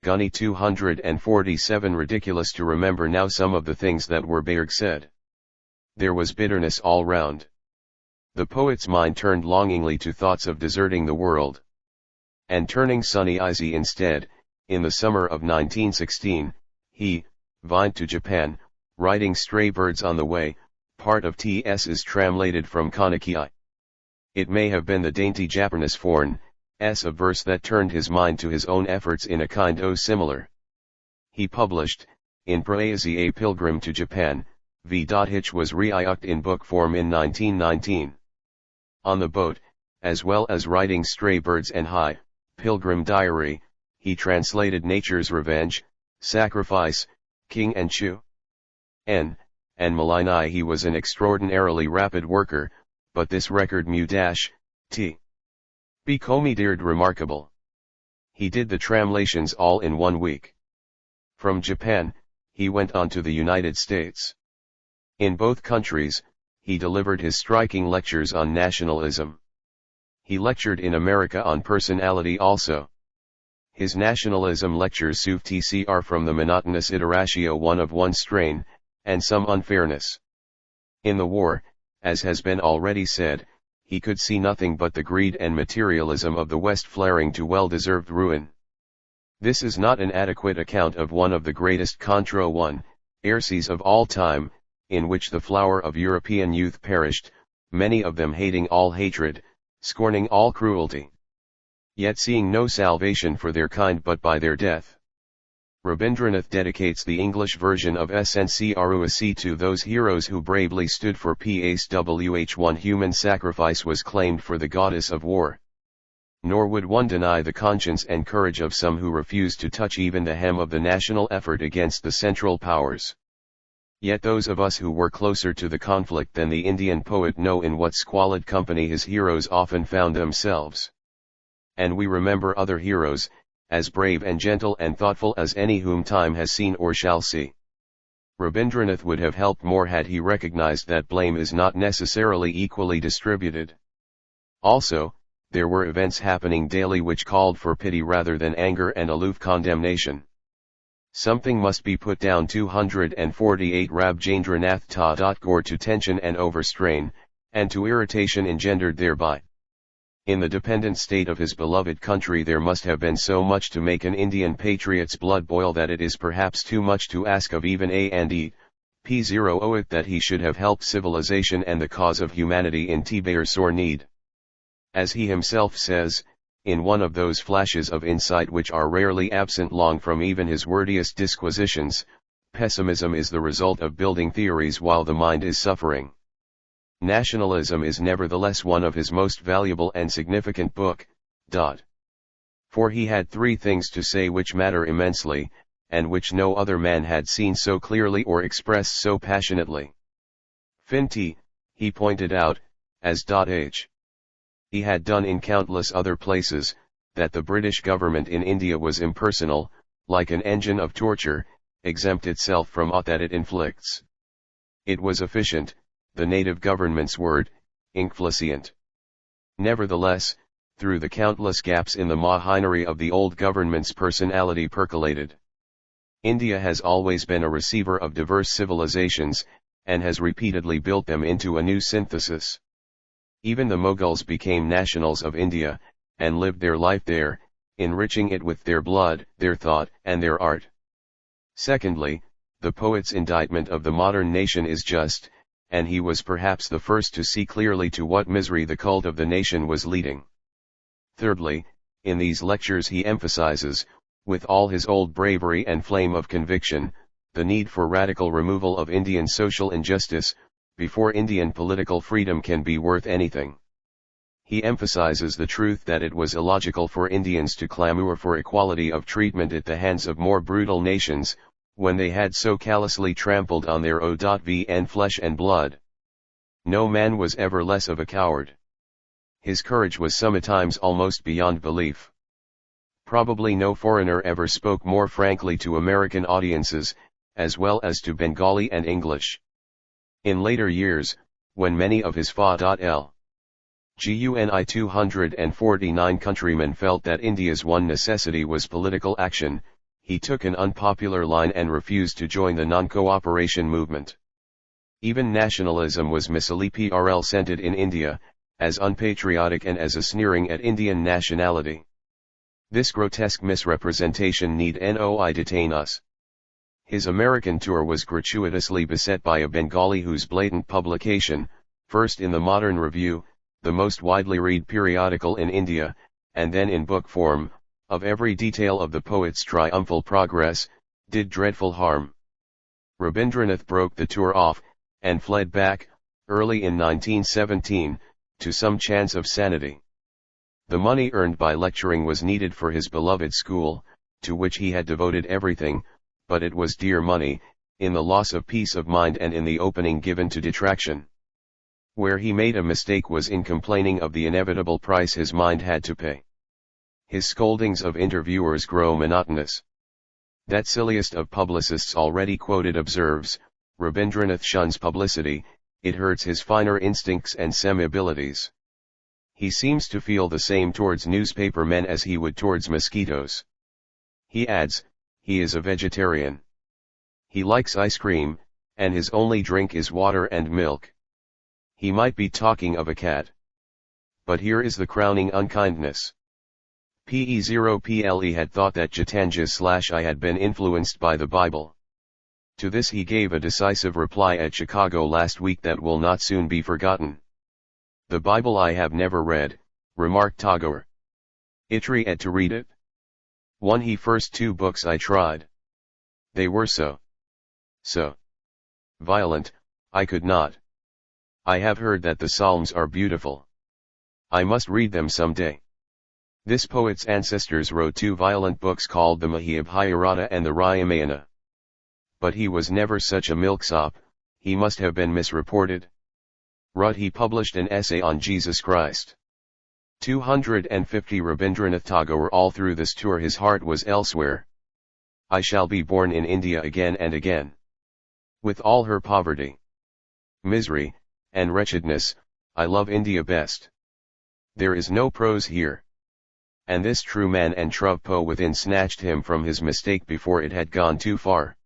Gunny 247. Ridiculous to remember now some of the things that were Berg said. There was bitterness all round. The poet's mind turned longingly to thoughts of deserting the world. And turning sunny easy instead, in the summer of 1916, he, vined to Japan, riding stray birds on the way, part of T.S.'s translated from Kaneki. It may have been the dainty Japanese form of verse that turned his mind to his own efforts in a kind o similar. He published, in Praise a Pilgrim to Japan, which was reissued in book form in 1919. On the boat, as well as writing Stray Birds and High, Pilgrim Diary, he translated Nature's Revenge, Sacrifice, King and Chu. And Malini. He was an extraordinarily rapid worker, but this record t. Becomeded remarkable. He did the translations all in 1 week. From Japan, he went on to the United States. In both countries, he delivered his striking lectures on nationalism. He lectured in America on personality also. His nationalism lectures suv tcr from the monotonous iteratio one of one strain, and some unfairness. In the war, as has been already said, he could see nothing but the greed and materialism of the West flaring to well-deserved ruin. This is not an adequate account of one of the greatest contra one, heresies of all time, in which the flower of European youth perished, many of them hating all hatred, scorning all cruelty, yet seeing no salvation for their kind but by their death. Rabindranath dedicates the English version of SNCRUSC to those heroes who bravely stood for peace. One human sacrifice was claimed for the goddess of war. Nor would one deny the conscience and courage of some who refused to touch even the hem of the national effort against the Central Powers. Yet those of us who were closer to the conflict than the Indian poet know in what squalid company his heroes often found themselves. And we remember other heroes, as brave and gentle and thoughtful as any whom time has seen or shall see. Rabindranath would have helped more had he recognized that blame is not necessarily equally distributed. Also, there were events happening daily which called for pity rather than anger and aloof condemnation. Something must be put down. 248 Rabindranath Tagore to tension and overstrain, and to irritation engendered thereby. In the dependent state of his beloved country there must have been so much to make an Indian patriot's blood boil that it is perhaps too much to ask of even A&E, P0 that he should have helped civilization and the cause of humanity in their sore need. As he himself says, in one of those flashes of insight which are rarely absent long from even his wordiest disquisitions, pessimism is the result of building theories while the mind is suffering. Nationalism is nevertheless one of his most valuable and significant book. For he had three things to say which matter immensely, and which no other man had seen so clearly or expressed so passionately. Finty, he pointed out, as he had done in countless other places, that the British government in India was impersonal, like an engine of torture, exempt itself from aught that it inflicts. It was efficient, the native government's word, inflicient. Nevertheless, through the countless gaps in the machinery of the old government's personality percolated. India has always been a receiver of diverse civilizations, and has repeatedly built them into a new synthesis. Even the Mughals became nationals of India, and lived their life there, enriching it with their blood, their thought, and their art. Secondly, the poet's indictment of the modern nation is just, and he was perhaps the first to see clearly to what misery the cult of the nation was leading. Thirdly, in these lectures he emphasizes, with all his old bravery and flame of conviction, the need for radical removal of Indian social injustice, before Indian political freedom can be worth anything. He emphasizes the truth that it was illogical for Indians to clamor for equality of treatment at the hands of more brutal nations, when they had so callously trampled on their own flesh and blood. No man was ever less of a coward. His courage was sometimes almost beyond belief. Probably no foreigner ever spoke more frankly to American audiences, as well as to Bengali and English. In later years, when many of his Fa.L. Guni 249 countrymen felt that India's one necessity was political action, he took an unpopular line and refused to join the non-cooperation movement. Even nationalism was misleading scented in India, as unpatriotic and as a sneering at Indian nationality. This grotesque misrepresentation need not detain us. His American tour was gratuitously beset by a Bengali whose blatant publication, first in the Modern Review, the most widely read periodical in India, and then in book form, of every detail of the poet's triumphal progress, did dreadful harm. Rabindranath broke the tour off, and fled back, early in 1917, to some chance of sanity. The money earned by lecturing was needed for his beloved school, to which he had devoted everything, but it was dear money, in the loss of peace of mind and in the opening given to detraction. Where he made a mistake was in complaining of the inevitable price his mind had to pay. His scoldings of interviewers grow monotonous. That silliest of publicists already quoted observes, Rabindranath shuns publicity, it hurts his finer instincts and sensibilities. He seems to feel the same towards newspaper men as he would towards mosquitoes. He adds, he is a vegetarian. He likes ice cream, and his only drink is water and milk. He might be talking of a cat. But here is the crowning unkindness. P0PLE had thought that Jitanjay/I had been influenced by the Bible. To this he gave a decisive reply at Chicago last week that will not soon be forgotten. The Bible I have never read, remarked Tagore. Itri et to read it? One he first 2 books I tried. They were so violent, I could not. I have heard that the Psalms are beautiful. I must read them some day. This poet's ancestors wrote 2 violent books called the Mahabharata and the Ramayana. But he was never such a milksop, he must have been misreported. Rut he published an essay on Jesus Christ. 250 Rabindranath Tagore. All through this tour his heart was elsewhere. I shall be born in India again and again. With all her poverty, misery, and wretchedness, I love India best. There is no prose here. And this true man and Truv Po within snatched him from his mistake before it had gone too far.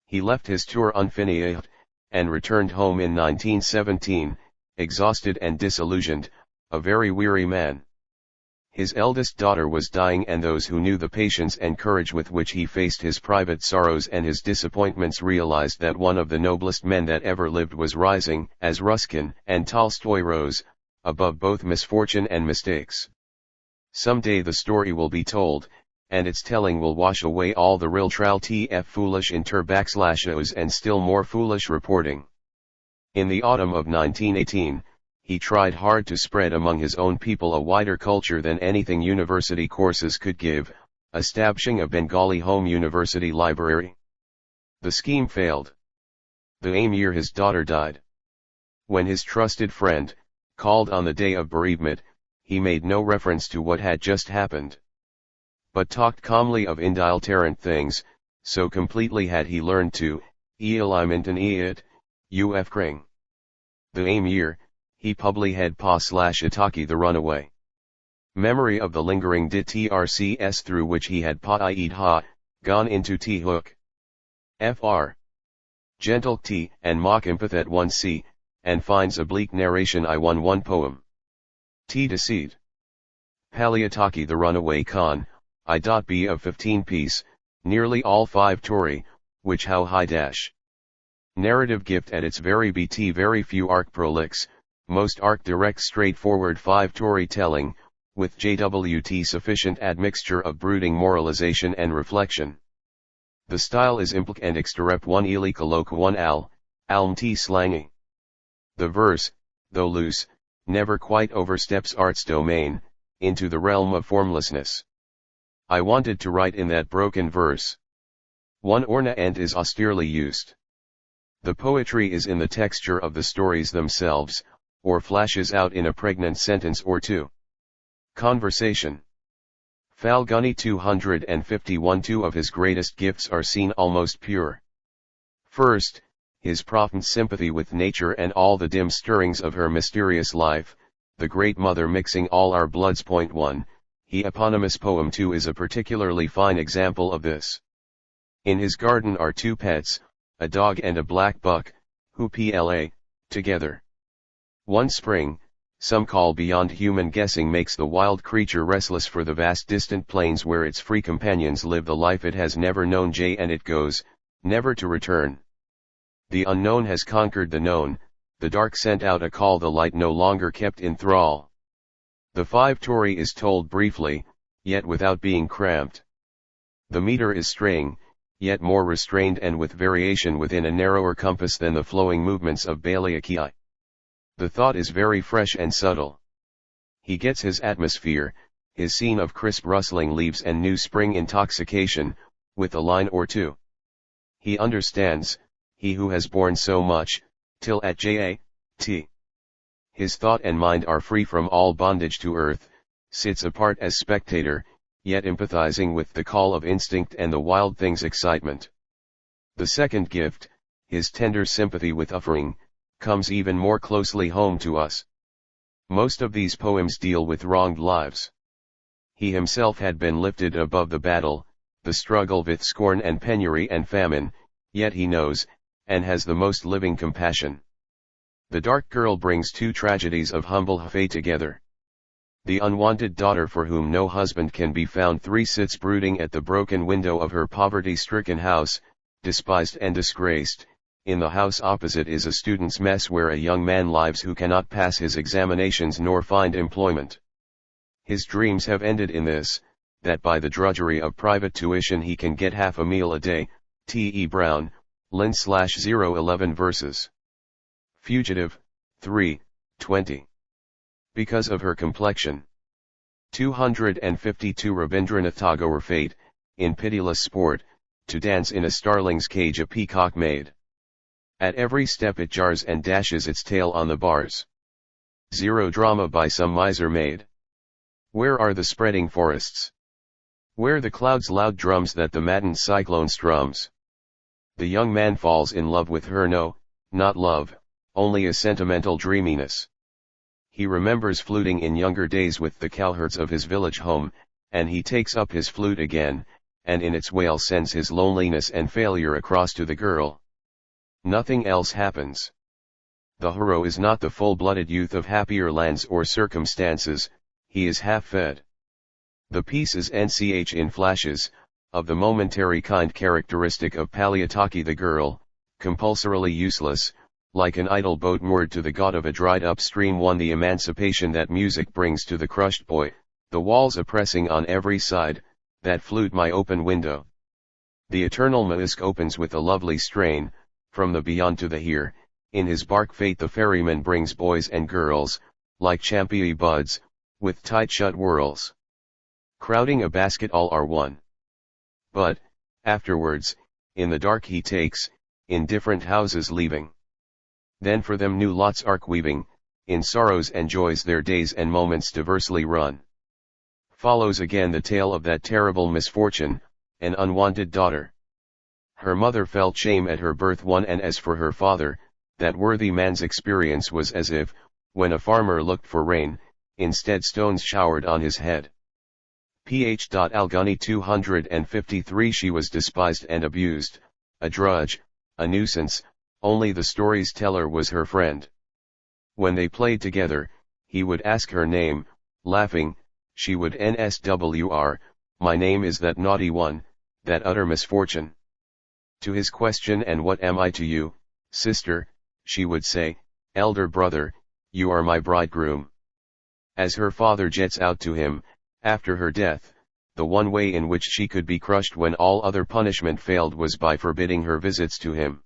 He left his tour unfinished, and returned home in 1917, exhausted and disillusioned, a very weary man. His eldest daughter was dying, and those who knew the patience and courage with which he faced his private sorrows and his disappointments realized that one of the noblest men that ever lived was rising, as Ruskin and Tolstoy rose, above both misfortune and mistakes. Some day the story will be told, and its telling will wash away all the real tf foolish inter/os and still more foolish reporting. In the autumn of 1918, he tried hard to spread among his own people a wider culture than anything university courses could give, establishing a Bengali home university library. The scheme failed. The same year his daughter died. When his trusted friend called on the day of bereavement, he made no reference to what had just happened, but talked calmly of indifferent things, so completely had he learned to eliminate it, uf kring. The same year, he published Pa/Ataki the Runaway. Memory of the lingering dit trcs through which he had gone into t-hook. Fr. Gentle t and mock empathet 1c, and finds oblique narration I11 poem. T deceit. Paliataki the Runaway Khan, I.B of 15 piece, nearly all 5 Tory, which how high dash. Narrative gift at its very bt very few arc prolix, most arc direct straightforward 5 Tory telling, with jwt sufficient admixture of brooding moralization and reflection. The style is implic and exterep 1 ely colloque 1 alm t slangy. The verse, though loose, never quite oversteps art's domain, into the realm of formlessness. I wanted to write in that broken verse. One ornament is austerely used. The poetry is in the texture of the stories themselves, or flashes out in a pregnant sentence or two. Conversation. Falguni 251. 2 of his greatest gifts are seen almost pure. First, his profound sympathy with nature and all the dim stirrings of her mysterious life, the Great Mother mixing all our bloods. 1. He eponymous poem 2 is a particularly fine example of this. In his garden are two pets, a dog and a black buck, who play together. One spring, some call beyond human guessing, makes the wild creature restless for the vast distant plains where its free companions live the life it has never known. And it goes, never to return. The unknown has conquered the known, the dark sent out a call, the light no longer kept in thrall. The five-story is told briefly, yet without being cramped. The meter is straying, yet more restrained and with variation within a narrower compass than the flowing movements of Bailiaki. The thought is very fresh and subtle. He gets his atmosphere, his scene of crisp rustling leaves and new spring intoxication, with a line or two. He understands, he who has borne so much, till at Jat. His thought and mind are free from all bondage to earth, sits apart as spectator, yet empathizing with the call of instinct and the wild thing's excitement. The second gift, his tender sympathy with suffering, comes even more closely home to us. Most of these poems deal with wronged lives. He himself had been lifted above the battle, the struggle with scorn and penury and famine, yet he knows, and has the most living compassion. The dark girl brings two tragedies of humble fate together. The unwanted daughter for whom no husband can be found sits brooding at the broken window of her poverty-stricken house, despised and disgraced. In the house opposite is a student's mess where a young man lives who cannot pass his examinations nor find employment. His dreams have ended in this, that by the drudgery of private tuition he can get half a meal a day. T. E. Brown, Lin/011 verses. Fugitive, 3:20. Because of her complexion. 252 Rabindranath Tagore fate, in pitiless sport, to dance in a starling's cage a peacock made. At every step it jars and dashes its tail on the bars. Zero drama by some miser made. Where are the spreading forests? Where the clouds' loud drums that the maddened cyclone strums? The young man falls in love with her, no, not love, only a sentimental dreaminess. He remembers fluting in younger days with the cowherds of his village home, and he takes up his flute again, and in its wail sends his loneliness and failure across to the girl. Nothing else happens. The hero is not the full-blooded youth of happier lands or circumstances, he is half-fed. The piece is in flashes, of the momentary kind characteristic of Paliataki the girl, compulsorily useless, like an idle boat moored to the god of a dried-up stream. One, the emancipation that music brings to the crushed boy, the walls oppressing on every side, that flute my open window. The eternal musk opens with a lovely strain, from the beyond to the here. In his bark fate the ferryman brings boys and girls, like champy buds, with tight-shut whirls. Crowding a basket all are one. But, afterwards, in the dark he takes, in different houses leaving. Then for them new lots arc weaving, in sorrows and joys their days and moments diversely run. Follows again the tale of that terrible misfortune, an unwanted daughter. Her mother felt shame at her birth. One, and as for her father, that worthy man's experience was as if, when a farmer looked for rain, instead stones showered on his head. Ph. Alguni 253. She was despised and abused, a drudge, a nuisance, only the story's teller was her friend. When they played together, he would ask her name, laughing, she would nswr, my name is that naughty one, that utter misfortune. To his question, and what am I to you, sister, she would say, elder brother, you are my bridegroom. As her father jets out to him, after her death, the one way in which she could be crushed when all other punishment failed was by forbidding her visits to him.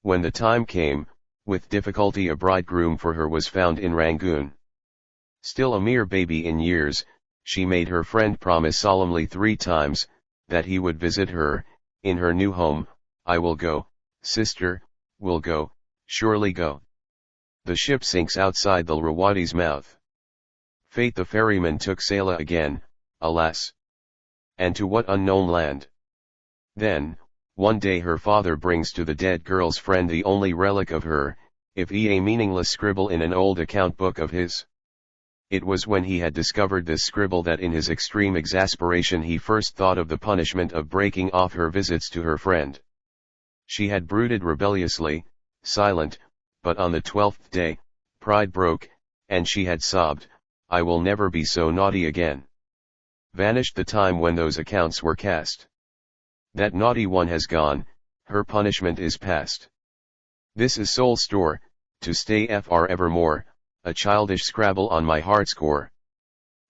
When the time came, with difficulty a bridegroom for her was found in Rangoon. Still a mere baby in years, she made her friend promise solemnly 3 times, that he would visit her, in her new home. I will go, sister, will go, surely go. The ship sinks outside the Rawadi's mouth. Fate the ferryman took sail again, alas! And to what unknown land? Then, one day her father brings to the dead girl's friend the only relic of her, if a meaningless scribble in an old account book of his. It was when he had discovered this scribble that in his extreme exasperation he first thought of the punishment of breaking off her visits to her friend. She had brooded rebelliously, silent, but on the 12th day, pride broke, and she had sobbed, "I will never be so naughty again." Vanished the time when those accounts were cast. That naughty one has gone, her punishment is past. This is Soul Store, to stay for evermore, a childish scrabble on my heartscore.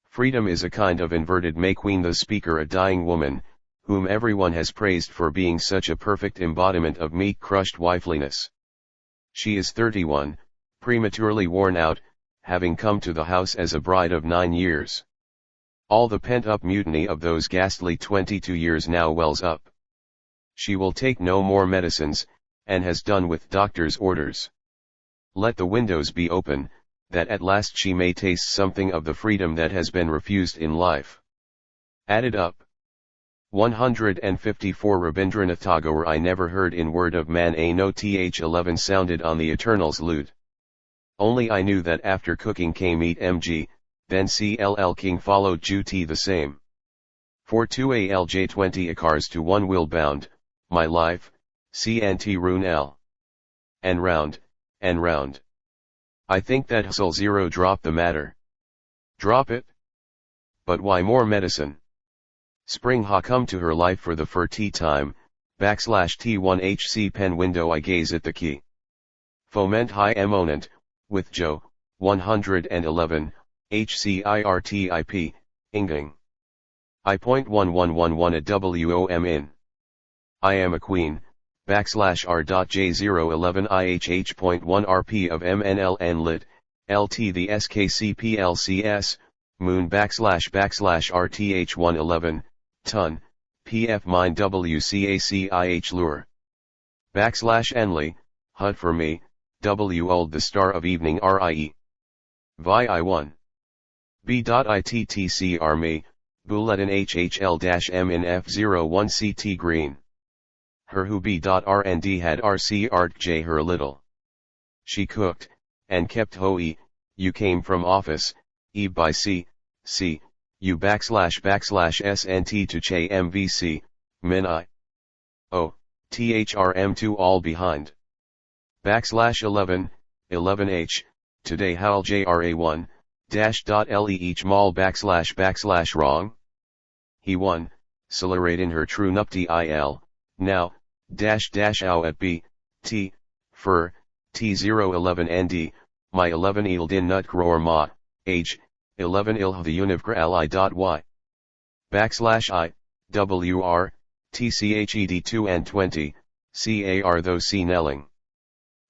Freedom is a kind of inverted May Queen, the speaker a dying woman, whom everyone has praised for being such a perfect embodiment of meek crushed wifeliness. She is 31, prematurely worn out, having come to the house as a bride of 9 years. All the pent-up mutiny of those ghastly 22 years now wells up. She will take no more medicines, and has done with doctor's orders. Let the windows be open, that at last she may taste something of the freedom that has been refused in life. Added up. 154 Rabindranath Tagore. I never heard in word of man a no th11 sounded on the Eternal's lute. Only I knew that after cooking came eat mg, then cll king followed duty the same. For 2 alj 20 acres to 1 will bound, my life, cnt rune l. And round, and round. I think that Hustle Zero drop the matter. Drop it? But why more medicine? Spring ha come to her life for the first time, /T1 HC pen window I gaze at the key. Foment high emonent, with Joe, 111, HCIRTIP, Inging. I.1111 at WOM in. I am a queen, /R.J011 IHH.1 RP of MNLN lit, LT the SKCPLCS, moon /RTH111, ton, PF mine WCACIH lure. /Enley, hut for me, W old the star of evening RIE. Vi I1. B.ITTC me, Bulletin HHL-M in F01 CT green. Her who B.RND had RC art J her little. She cooked, and kept hoe, you came from office, E by C, U /SNT to Che MVC, min I. O, THRM2 all behind. /11, 11H, today Hal JRA1, -le each mall / wrong. He won, celerate in her true nupti il, now, -ow at B, T, fur, T011 ND, my 11 il din nut grower ma, age, 11 il the univgra li.y. /I, WR, TCHED2 and 20, CAR though C Nelling.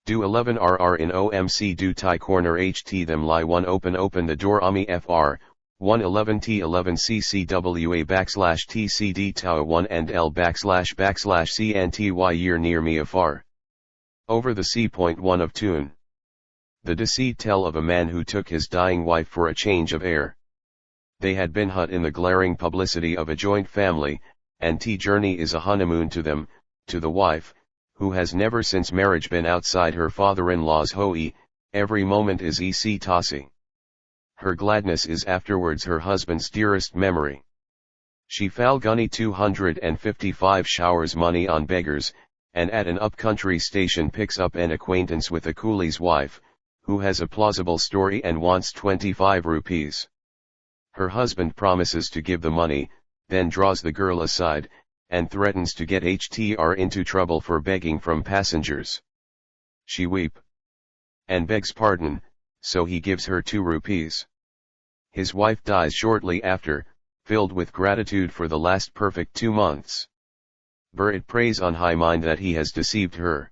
Do 11 RR in OMC do tie corner HT them lie 1 open the door AMI FR, 111 T11 CCWA /TCD tau 1 and L /CNTY year near me afar. Over the C.1 of tune. The deceit tell of a man who took his dying wife for a change of air. They had been hut in the glaring publicity of a joint family, and journey is a honeymoon to them, to the wife, who has never since marriage been outside her father-in-law's hoe, every moment is ec tossi. Her gladness is afterwards her husband's dearest memory. She falgunny 255 showers money on beggars, and at an up-country station picks up an acquaintance with a coolie's wife, who has a plausible story and wants 25 rupees. Her husband promises to give the money, then draws the girl aside, and threatens to get HTR into trouble for begging from passengers. She weep and begs pardon, so he gives her 2 rupees. His wife dies shortly after, filled with gratitude for the last perfect 2 months. It prays on high mind that he has deceived her.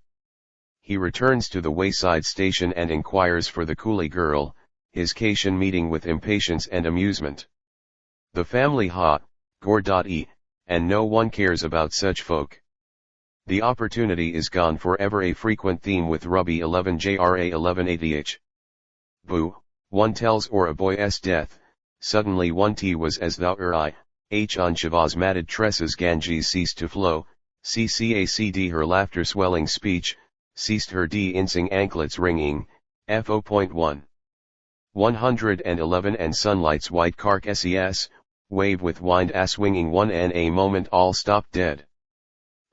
He returns to the wayside station and inquires for the coolie girl, his cation meeting with impatience and amusement. The family gore.e, and no one cares about such folk. The opportunity is gone forever, a frequent theme with Ruby 11 JRA 1180H. Boo, one tells or a boy's death, suddenly one T was as thou I, H on Shiva's matted tresses Ganges ceased to flow, CCACD her laughter swelling speech, ceased her D-incing anklets ringing, F0.1. 111 And sunlight's white cark ses, wave with wind swinging one and a moment all stopped dead.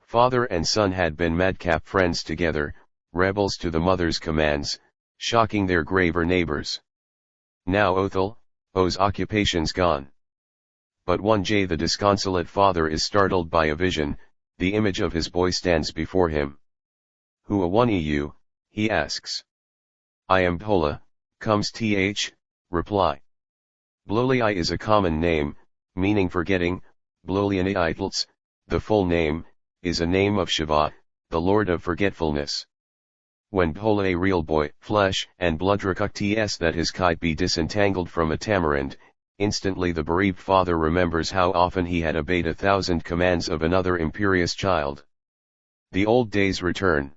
Father and son had been madcap friends together, rebels to the mother's commands, shocking their graver neighbors. Now Othel, O's occupation's gone. But one day the disconsolate father is startled by a vision, the image of his boy stands before him. Who a one you, he asks. I am Bhola, comes th, reply. Bloliai is a common name, meaning forgetting, Blolianiitls, the full name, is a name of Shiva, the Lord of Forgetfulness. When Bhola a real boy, flesh and blood recucts that his kite be disentangled from a tamarind, instantly the bereaved father remembers how often he had obeyed 1,000 commands of another imperious child. The old days return.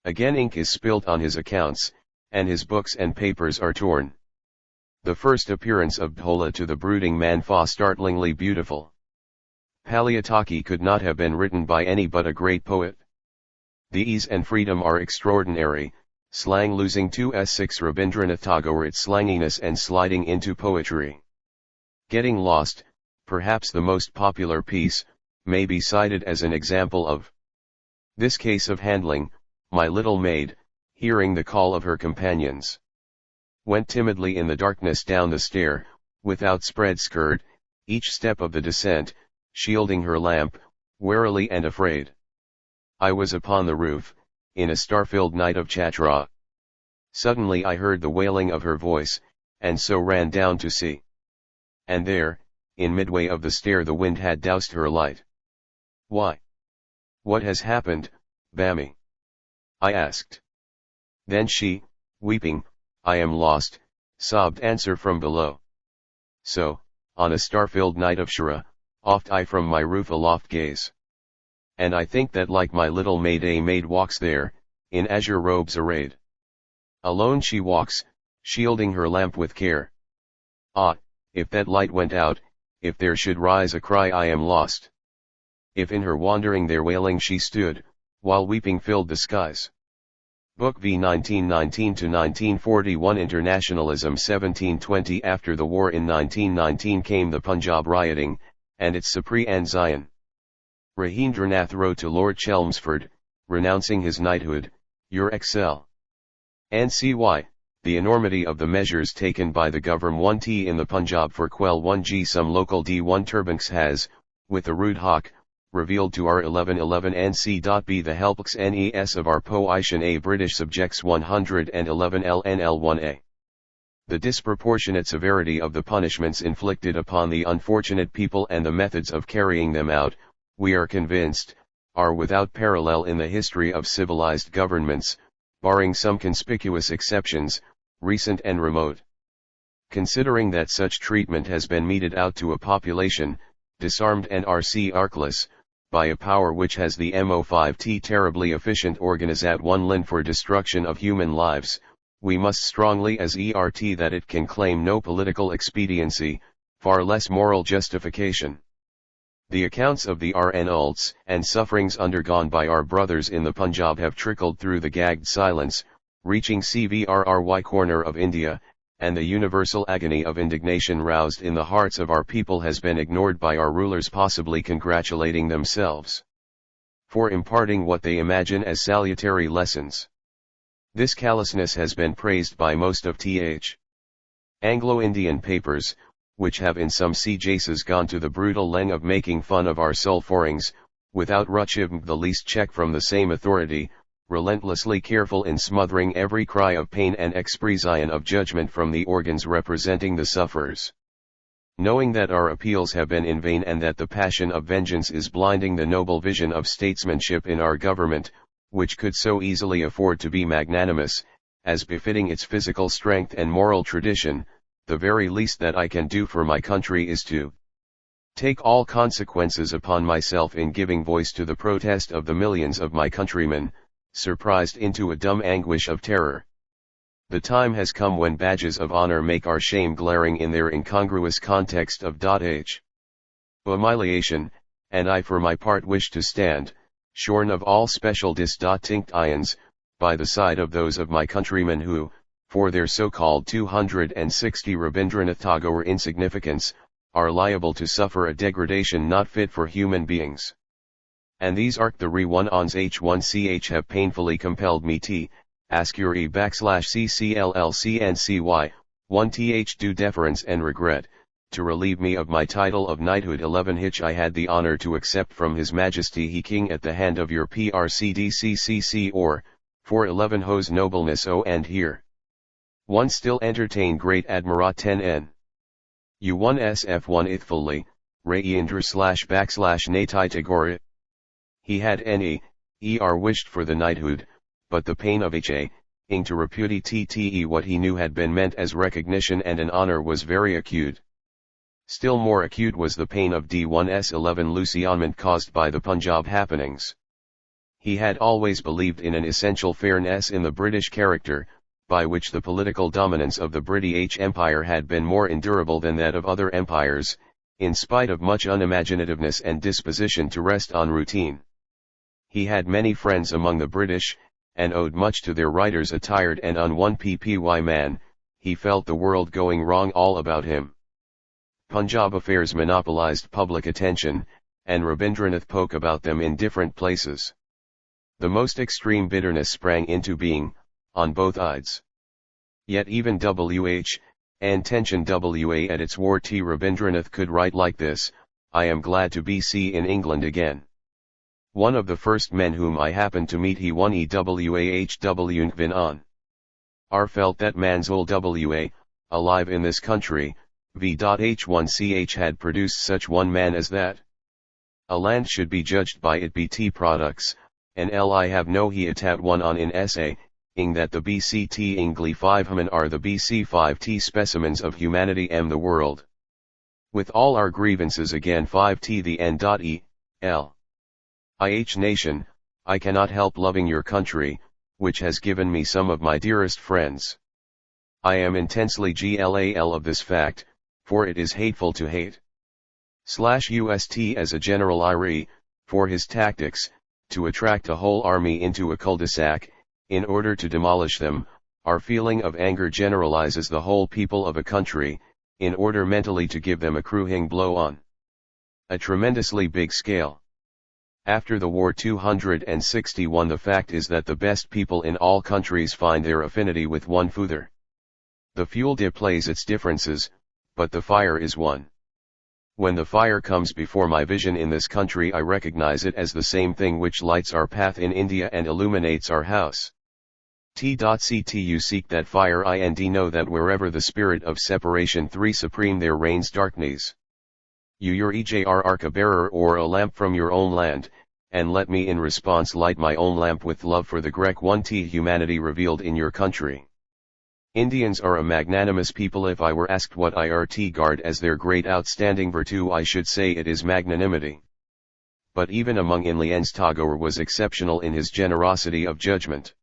Again ink is spilt on his accounts, and his books and papers are torn. The first appearance of Bhola to the brooding man fa startlingly beautiful. Paliataki could not have been written by any but a great poet. The ease and freedom are extraordinary, slang losing to S6 Rabindranath Tagore its slanginess and sliding into poetry. Getting Lost, perhaps the most popular piece, may be cited as an example of this case of handling. My little maid, hearing the call of her companions, went timidly in the darkness down the stair, with outspread skirt, each step of the descent, shielding her lamp, warily and afraid. I was upon the roof, in a star-filled night of Chatra. Suddenly I heard the wailing of her voice, and so ran down to see. And there, in midway of the stair the wind had doused her light. Why? What has happened, Bammy? I asked. Then she, weeping, I am lost, sobbed answer from below. So, on a star-filled night of Shara, oft I from my roof aloft gaze. And I think that like my little maid a maid walks there, in azure robes arrayed. Alone she walks, shielding her lamp with care. Ah, if that light went out, if there should rise a cry I am lost. If in her wandering there wailing she stood, while weeping filled the skies. Book V 1919–1941 Internationalism 1720 After the war in 1919 came the Punjab rioting, and its Sapri and Zion. Rabindranath wrote to Lord Chelmsford, renouncing his knighthood, Your Excel. Ncy, the enormity of the measures taken by the Government in the Punjab for quell 1g some local D1 turbanks has, with a rude hawk, revealed to our 1111 NC.B the helpless NES of our position a British subjects 111 LNL1A. The disproportionate severity of the punishments inflicted upon the unfortunate people and the methods of carrying them out, we are convinced, are without parallel in the history of civilized governments, barring some conspicuous exceptions, recent and remote. Considering that such treatment has been meted out to a population, disarmed and arcless, by a power which has the MO5T terribly efficient organizat one lin for destruction of human lives, we must strongly assert that it can claim no political expediency, far less moral justification. The accounts of the RNLs and sufferings undergone by our brothers in the Punjab have trickled through the gagged silence, reaching CVRRY corner of India, and the universal agony of indignation roused in the hearts of our people has been ignored by our rulers, possibly congratulating themselves for imparting what they imagine as salutary lessons. This callousness has been praised by most of th. Anglo-Indian papers, which have in some cases gone to the brutal length of making fun of our sulphurings, without receiving the least check from the same authority, relentlessly careful in smothering every cry of pain and expression of judgment from the organs representing the sufferers. Knowing that our appeals have been in vain and that the passion of vengeance is blinding the noble vision of statesmanship in our government, which could so easily afford to be magnanimous, as befitting its physical strength and moral tradition, the very least that I can do for my country is to take all consequences upon myself in giving voice to the protest of the millions of my countrymen, surprised into a dumb anguish of terror. The time has come when badges of honor make our shame glaring in their incongruous context of humiliation, and I for my part wish to stand, shorn of all special distinctions, by the side of those of my countrymen who, for their so-called 260 Rabindranath Tagore insignificance, are liable to suffer a degradation not fit for human beings. And these arc the re-1-ons H1ch have painfully compelled me to ask your e/CCLLCNCY, 1th due deference and regret, to relieve me of my title of knighthood 11 which I had the honor to accept from His Majesty he King at the hand of your PRCDCCC or, for 11 Hos nobleness and here. 1 Still entertain great admirat 10n. U1 SF1 ithfully, Rabindranath Tagore. He had wished for the knighthood, but the pain of ing to repudiate what he knew had been meant as recognition and an honor was very acute. Still more acute was the pain of D1's 11 Lucianement caused by the Punjab happenings. He had always believed in an essential fairness in the British character, by which the political dominance of the British Empire had been more endurable than that of other empires, in spite of much unimaginativeness and disposition to rest on routine. He had many friends among the British, and owed much to their writers. A tired and unwon PPY man, he felt the world going wrong all about him. Punjab affairs monopolized public attention, and Rabindranath spoke about them in different places. The most extreme bitterness sprang into being, on both sides. Yet even and tension at its war Rabindranath could write like this: I am glad to be in England again. One of the first men whom I happened to meet he one EWAHW Vin on. R felt that man's old alive in this country, V.H1ch had produced such one man as that. A land should be judged by its BT products, and I have no he atat one on in SA, ing that the BCT Ingli 5 human are the BC5T specimens of humanity the world. With all our grievances again 5T the N.E.L. IH nation, I cannot help loving your country, which has given me some of my dearest friends. I am intensely glad of this fact, for it is hateful to hate. /UST as a general for his tactics, to attract a whole army into a cul-de-sac, in order to demolish them. Our feeling of anger generalizes the whole people of a country, in order mentally to give them a crushing blow on a tremendously big scale. After the war 261 the fact is that the best people in all countries find their affinity with one further. The fuel displays its differences, but the fire is one. When the fire comes before my vision in this country I recognize it as the same thing which lights our path in India and illuminates our house. T.ctu seek that fire and know that wherever the spirit of separation 3 supreme there reigns darkness. Your ejr arc a bearer or a lamp from your own land, and let me in response light my own lamp with love for the Grek 1T humanity revealed in your country. Indians are a magnanimous people. If I were asked what IRT guard as their great outstanding virtue I should say it is magnanimity. But even among Indians Tagore was exceptional in his generosity of judgment.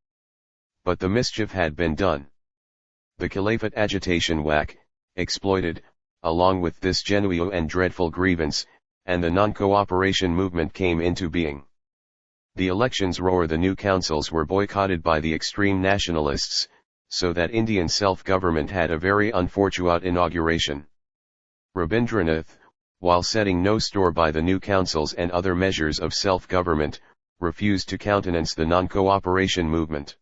But the mischief had been done. The Caliphate agitation exploited, along with this genuine and dreadful grievance, and the non-cooperation movement came into being. The elections the new councils were boycotted by the extreme nationalists, so that Indian self-government had a very unfortunate inauguration. Rabindranath, while setting no store by the new councils and other measures of self-government, refused to countenance the non-cooperation movement.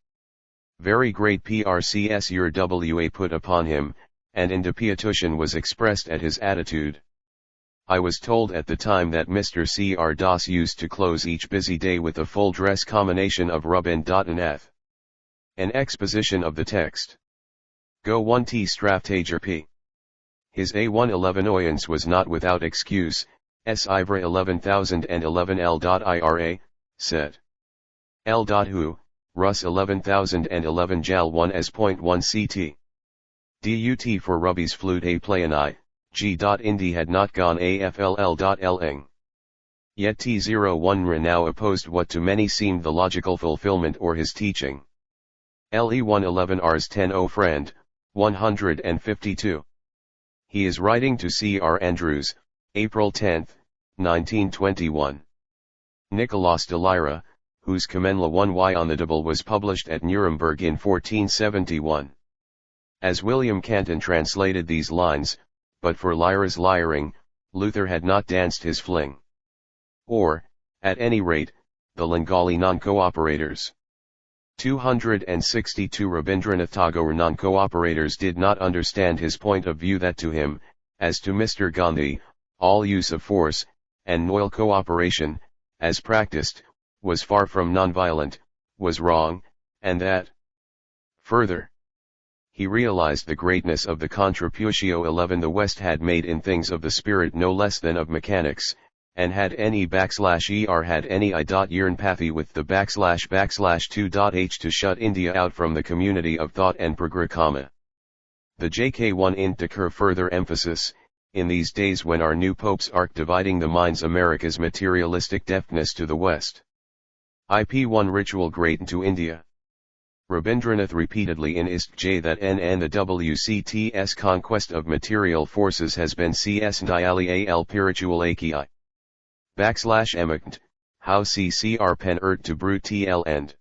Very great PRCS your WA put upon him, and indignation was expressed at his attitude. I was told at the time that Mr. C.R. Das used to close each busy day with a full dress combination of Rabindranath. An exposition of the text. Go 1T Straftager P. His A111 oyance was not without excuse, S. Ivra 11011 L.IRA, said. L. Who, Rus 11011 Jal 1 S.1 CT. DUT for Rubbies flute A play and I, G. Indi had not gone AFLL.Ling. Yet T01 Ra now opposed what to many seemed the logical fulfillment or his teaching. LE111 Rs 10 friend, 152. He is writing to C.R. Andrews, April 10, 1921. Nicolas de Lyra, whose Commenla 1y on the Double was published at Nuremberg in 1471. As William Canton translated these lines, but for Lyra's lyring, Luther had not danced his fling. Or, at any rate, the Bengali non-cooperators. 262 Rabindranath Tagore non-cooperators did not understand his point of view that to him, as to Mr. Gandhi, all use of force, and loyal cooperation, as practiced, was far from non-violent, was wrong, and that. Further, he realized the greatness of the contributio 11 the West had made in things of the spirit no less than of mechanics, and had any /er had any I.yearnpathy with the //2.h to shut India out from the community of thought and programa. The JK1 indicate further emphasis, in these days when our new popes are dividing the minds America's materialistic deafness to the West. IP1 ritual great to India. Rabindranath repeatedly in Ist J that N the WCT's conquest of material forces has been CS diali al spiritual aki. /emigt, how CCR pen to brew TL end.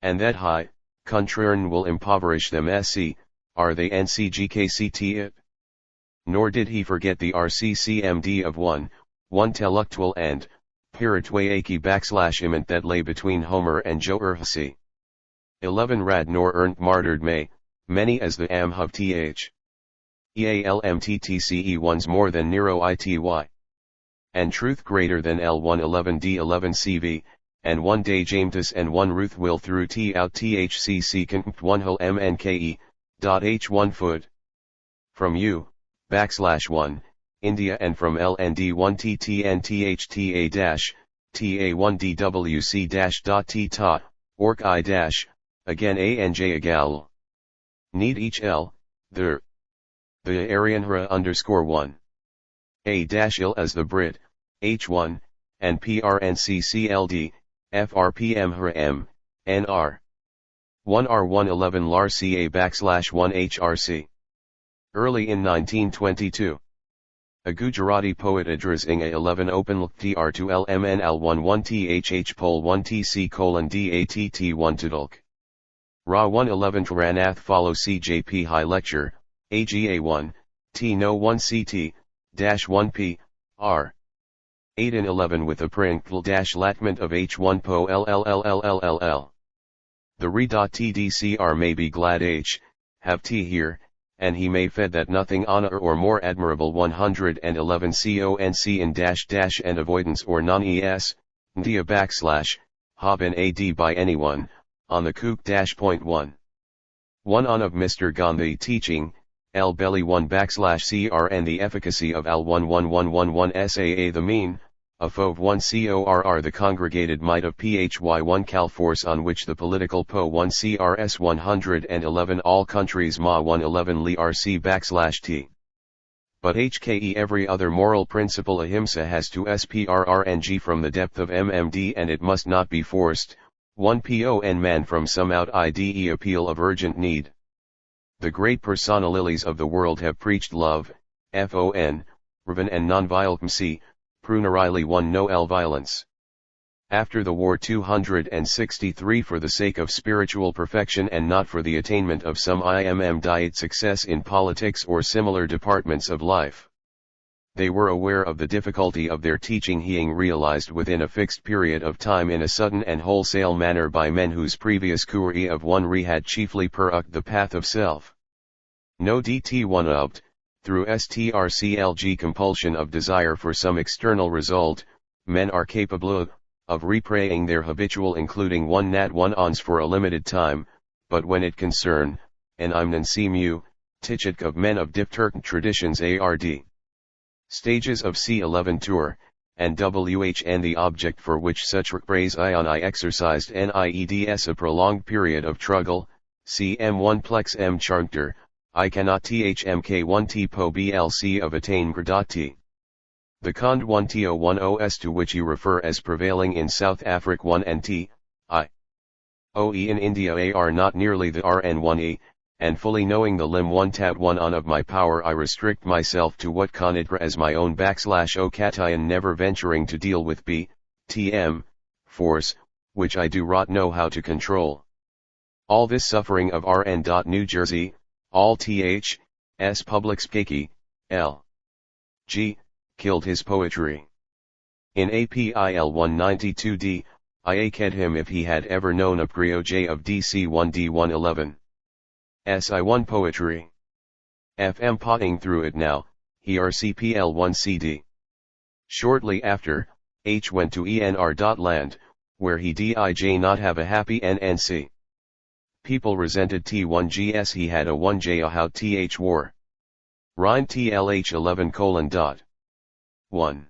And that high, contrarn will impoverish them SC, are they NCGKCT it? Nor did he forget the RCCMD of one teluctual and, piratway aki /imant that lay between Homer and Joerhasi. 11 Rad nor earned martyred many as the Amhuv th. EALMTTCE ones more than Nero ity. And truth greater than L111D11CV, and one day Jametus and one Ruth will through T out THCC conpt one whole MNKE, H1 foot. From U, /1, India and from LND1 TTNTHTA TA1 DWC T ta, orc I again ANJ agal. Need each L, the Arianhra _1. A-il as the Brit, H1, and PRNCCLD, FRPM M, NR. 1R111 LAR CA /1 HRC. Early in 1922. A Gujarati poet Idris Inga 11 open TR to LMN L11 THH pol 1 TC DATT 1 Tudulk. Ra 111 Tranath follow CJP High Lecture, AGA 1, T no 1 CT, -1 P, R. 8 and 11 with a prinkle latment of H1 po LLLLLLL. The re.TDCR may be glad H, have T here, and he may fed that nothing honor or more admirable 111 conc in -- and avoidance or non-es, ndia / hob and ad by anyone, on the kook -.1. 1 on of Mr. Gandhi teaching, L belly 1 / cr and the efficacy of L11111 SAA the mean, of 1 corr the congregated might of PHY1 cal force on which the political po 1 CRS 111 all countries ma 111 li RC /T. But HKE every other moral principle ahimsa has to SPRRNG from the depth of MMD and it must not be forced, 1 PON man from some out IDE appeal of urgent need. The great personalities of the world have preached love, FON, Ravan and non-violence, Prunarile 1 no L violence. After the war 263 for the sake of spiritual perfection and not for the attainment of some diet success in politics or similar departments of life. They were aware of the difficulty of their teaching being realized within a fixed period of time in a sudden and wholesale manner by men whose previous course of one had chiefly pursued the path of self. No DT1 upt, through strclg compulsion of desire for some external result, men are capable of repraying their habitual including one nat one ons for a limited time, but when it concern, and imnan mu, tichit of men of dipterk traditions ard. Stages of C11 tour, and WHN the object for which such praise ion I exercised NIEDS a prolonged period of struggle, CM1 plex M charter, I cannot THMK1 T po BLC of attain gradati. The Cond 1 TO1 OS to which you refer as prevailing in South Africa 1 and T, I. OE in India A are not nearly the RN1E, and fully knowing the lim 1 tat 1 on of my power I restrict myself to what conidra as my own /O cation never venturing to deal with B, TM, force, which I do rot know how to control. All this suffering of RN. New Jersey, all th, s public skaki, l. G, killed his poetry. In APIL 192d, I aked him if he had ever known a Prioj of DC1D111. SI1 poetry. FM potting through it now, he RCPL1CD. Shortly after, H went to ENR.land, where he dij not have a happy NNC. People resented T1GS he had a 1J a how th war. Rhyme TLH11:. 1.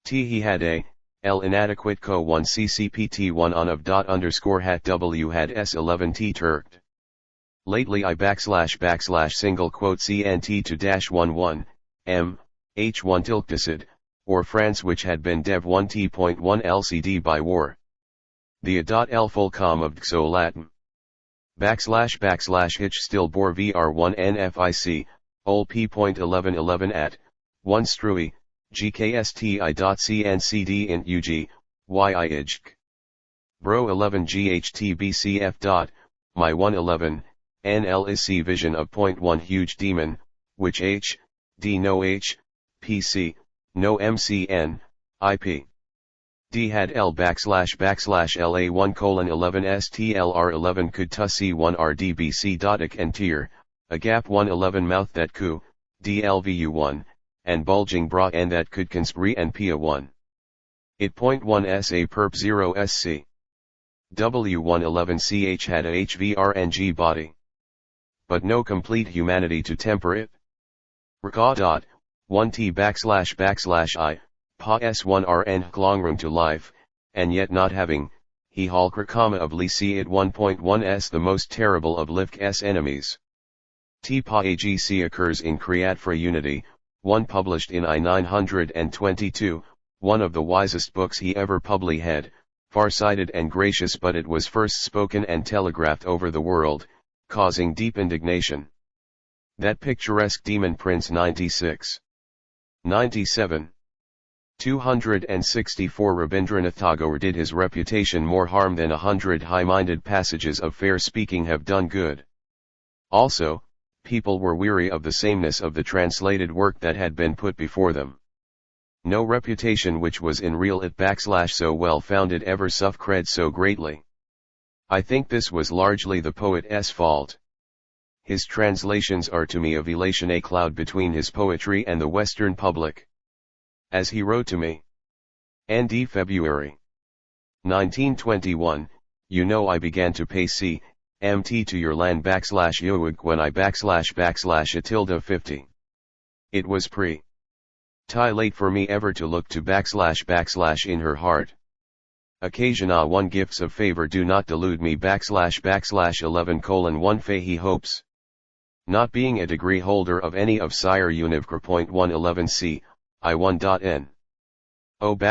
T he had a, L inadequate co 1 CCPT1 on of dot underscore hat W had S11T turked. Lately I // single quote CNT to dash 11, M, H1 tiltacid, or France which had been dev 1T.1 LCD by war. The A.L full com of XO Latin. // hitch still bore VR1 NFIC, ol P.1111 at, 1 strui, GKSTI.CNCD int UG, YIJK. Bro 11 GHTBCF. My 111, NL is C vision of .1 huge demon, which H, D no H, PC, no MCN, IP. D had L // LA1:11 STLR11 could to C1 RDBC dotic and tier, a gap 111 mouth that coup, DLVU1, and bulging bra and that could conspire and PA1. It .1 SA perp 0 SC. W111CH had a HVRNG body. But no complete humanity to temper it. Rka. 1T // I, Pa S1RN klongroom to life, and yet not having, he halkrakama of Li C it 1.1s the most terrible of Livk's enemies. T Pa AGC occurs in Creatfra Unity, one published in I922, one of the wisest books he ever published had, far-sighted and gracious, but it was first spoken and telegraphed over the world, causing deep indignation. That picturesque demon prince 96. 97. 264 Rabindranath Tagore did his reputation more harm than 100 high-minded passages of fair speaking have done good. Also, people were weary of the sameness of the translated work that had been put before them. No reputation which was in real it / so well founded ever suffered so greatly. I think this was largely the poet's fault. His translations are to me of elation, a cloud between his poetry and the Western public. As he wrote to me. ND February 1921, you know I began to pay CMT to your land / Yoig when I / a tilde 50. It was tie late for me ever to look to / in her heart. Occasion one gifts of favor do not delude me / 11:1 he hopes. Not being a degree holder of any of Sire Univcra .111c, I1.n. O / my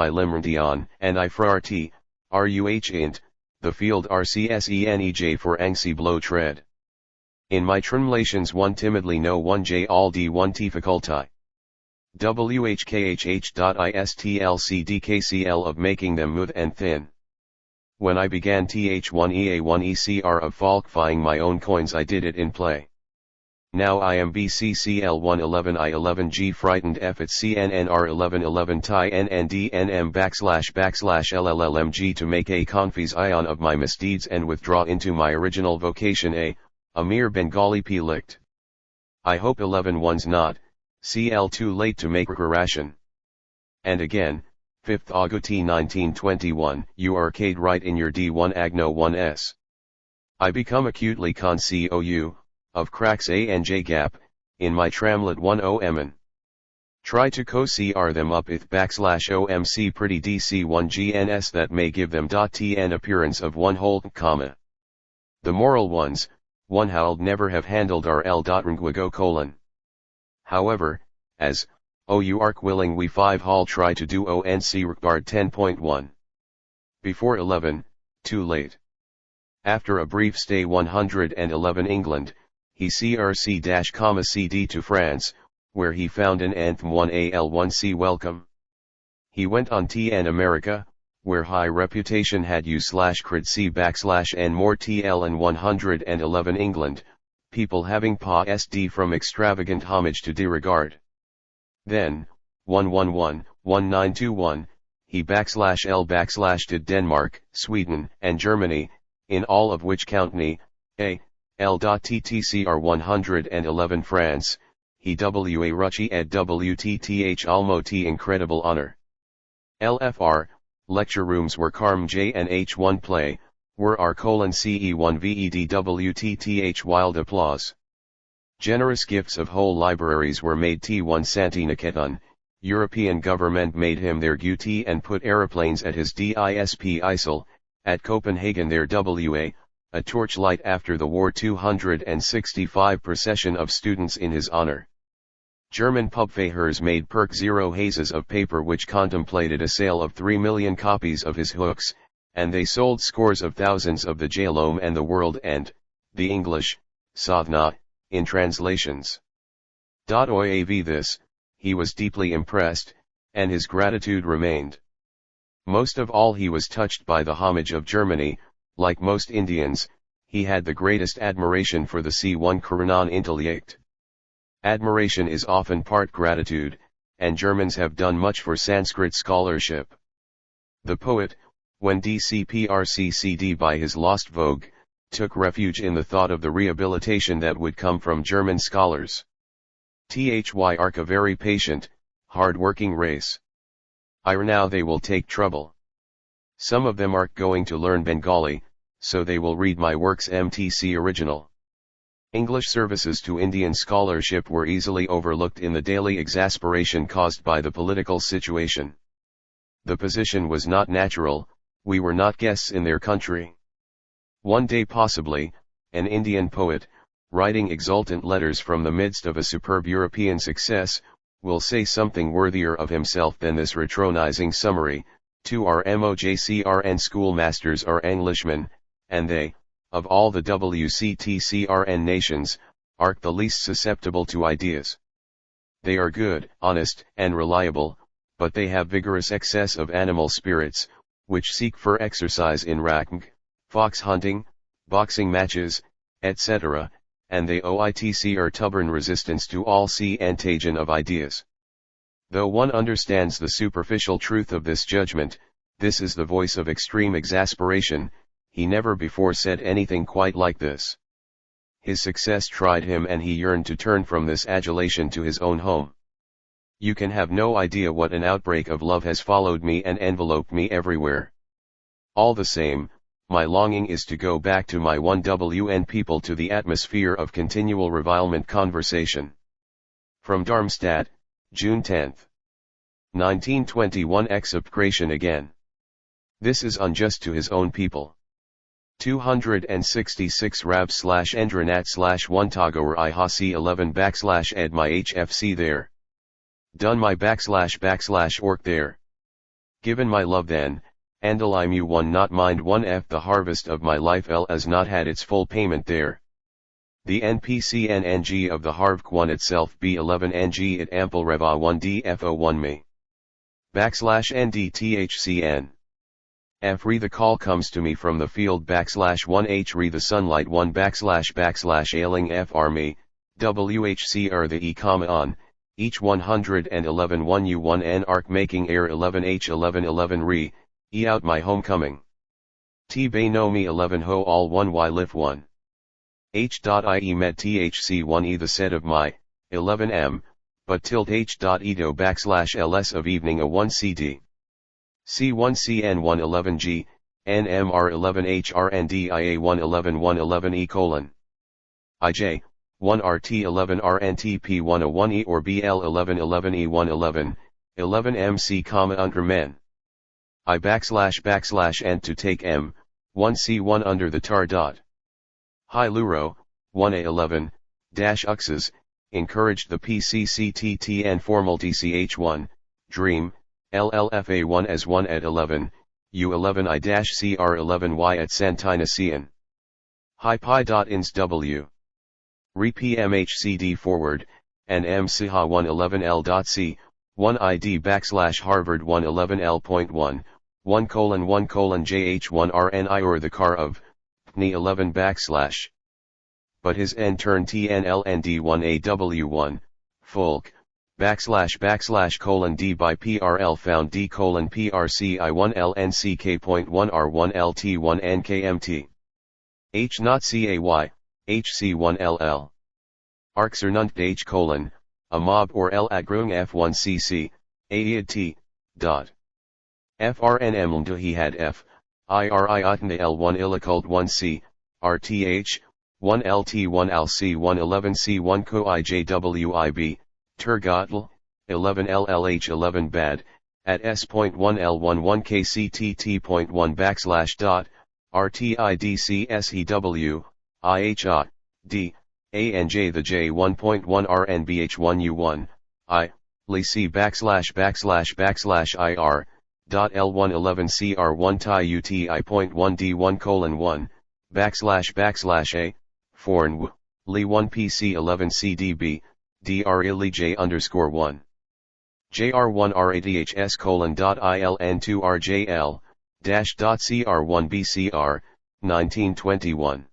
limrandion, and I frart, ruh int, the field rcsenej for angsi blow tread. In my translations one timidly no 1j all d1 difficulty. WHKHH.istlcdkcl of making them smooth and thin. When I began th1ea1ecr of falsifying my own coins I did it in play. Now I am BCCL111 I11G frightened F at CNNR1111 Ti NNDNM / LLLMG to make a confess ion of my misdeeds and withdraw into my original vocation a mere Bengali p-licked. I hope 11 not, CL too late to make regression. And again, 5th August 1921, you arcade right in your D1 Agno 1s. I become acutely con-COU, of cracks A and J gap, in my tramlet 10 Try to co-CR them up with / OMC pretty DC1GNS that may give them .tn appearance of one whole comma. The moral ones, one howled never have handled RL.Rngwago : However, as, you arc willing we 5 hall try to do ONC regard 10.1. Before 11, too late. After a brief stay 111 England, he crc-CD to France, where he found an anthem 1AL1C welcome. He went on TN America, where high reputation had u/cred C / and more TL and 111 England, people having pa sd from extravagant homage to disregard. Then, 111-1921, he /L/ did Denmark, Sweden, and Germany, in all of which country, a, L.TTCR 111 France, he wa ruchi ed wtth almoti incredible honor. LFR, lecture rooms were carm J and H1 play, were R CE1 VEDWTTH wild applause. Generous gifts of whole libraries were made T1 Santiniketan, European government made him their duty and put aeroplanes at his DISP ISIL, at Copenhagen their WA, a torchlight after the war 265 procession of students in his honor. German pubfahers made perk zero hazes of paper which contemplated a sale of 3 million copies of his hooks, and they sold scores of thousands of the Jalom and the World and, the English, Sadhna, in translations. Oiav this, he was deeply impressed, and his gratitude remained. Most of all he was touched by the homage of Germany. Like most Indians, he had the greatest admiration for the C1 Karanan intellect. Admiration is often part gratitude, and Germans have done much for Sanskrit scholarship. The poet, when DCPRCCD by his lost vogue, took refuge in the thought of the rehabilitation that would come from German scholars. Thy ark a very patient, hard-working race. Now they will take trouble. Some of them are going to learn Bengali, so they will read my works MTC original. English services to Indian scholarship were easily overlooked in the daily exasperation caused by the political situation. The position was not natural, we were not guests in their country. One day possibly, an Indian poet, writing exultant letters from the midst of a superb European success, will say something worthier of himself than this retronizing summary. To our MOJCRN schoolmasters are Englishmen, and they, of all the WCTCRN nations, are the least susceptible to ideas. They are good, honest, and reliable, but they have vigorous excess of animal spirits, which seek for exercise in racking, fox hunting, boxing matches, etc., and they oitc are stubborn resistance to all antagon of ideas. Though one understands the superficial truth of this judgment, this is the voice of extreme exasperation. He never before said anything quite like this. His success tried him and he yearned to turn from this adulation to his own home. You can have no idea what an outbreak of love has followed me and enveloped me everywhere. All the same, my longing is to go back to my 1WN people, to the atmosphere of continual revilement conversation. From Darmstadt, June 10. 1921 Execration again. This is unjust to his own people. 266 Rab/Endranath/1 Tagore Ihasi 11 /ed my HFC there. Done my /orc there. Given my love then, Andalimu 1 not mind 1f the harvest of my life L has not had its full payment there. The NPCNNG of the Harvk 1 itself B11NG it ample reva 1 DFO1 me. /NDTHCN. F re the call comes to me from the field /1 H re the sunlight 1 / ailing FR me, WHC er the E on, each 111 1 U1 N arc making air 11 H 11 re, E out my homecoming. T bay no me 11 ho all 1 Y lif 1. H.ie met THC1 E the set of my, 11 M, but tilt H.edo /ls of evening a 1 CD. C1CN1 11G, NMR 11HRNDIA 111 111 E IJ, 1 RT 11 RNTP 101 E or BL 11 11 E 111, 11 MC under men. I / and to take M, 1 C1 under the tar dot. Hi Luro, 1A11, uxes, encouraged the PCCTTN formal TCH1, Dream, LLFA1 as 1 at 11, U11I-CR11Y at Santinasian. Hi pi.ins W. Re PMHCD forward, and M-SIHA 111L.C, 1 ID / Harvard 111L.1, 1:1 JH1 RNI or the car of, PNI 11 /. but his N turn TNLND1AW1, Folk, // D by PRL found D :PRCI1LNCK.1R1LT1NKMT. H not CAY, HC1LL. Arxernunt H : a mob or L agrung F1cc, aid T. Dot. FRNM he had F, IRI otna L1 illicult 1C, RTH, 1LT1 LC 111C1 Co IJWIB, Turgotl, 11LLH 11 bad, at S.1L11 KCTT.1 / dot, RTIDCSEW, IHA, D, ANJ the J1.1 RNBH1U1, I, LC / IR, dot L111 CR1 TI UTI.1 D1:1, // A, Forn W, Li1 PC11 CDB, DR ILI J _1. JR1 RADHS : dot ILN2 RJL, dash dot CR1 BCR, 1921.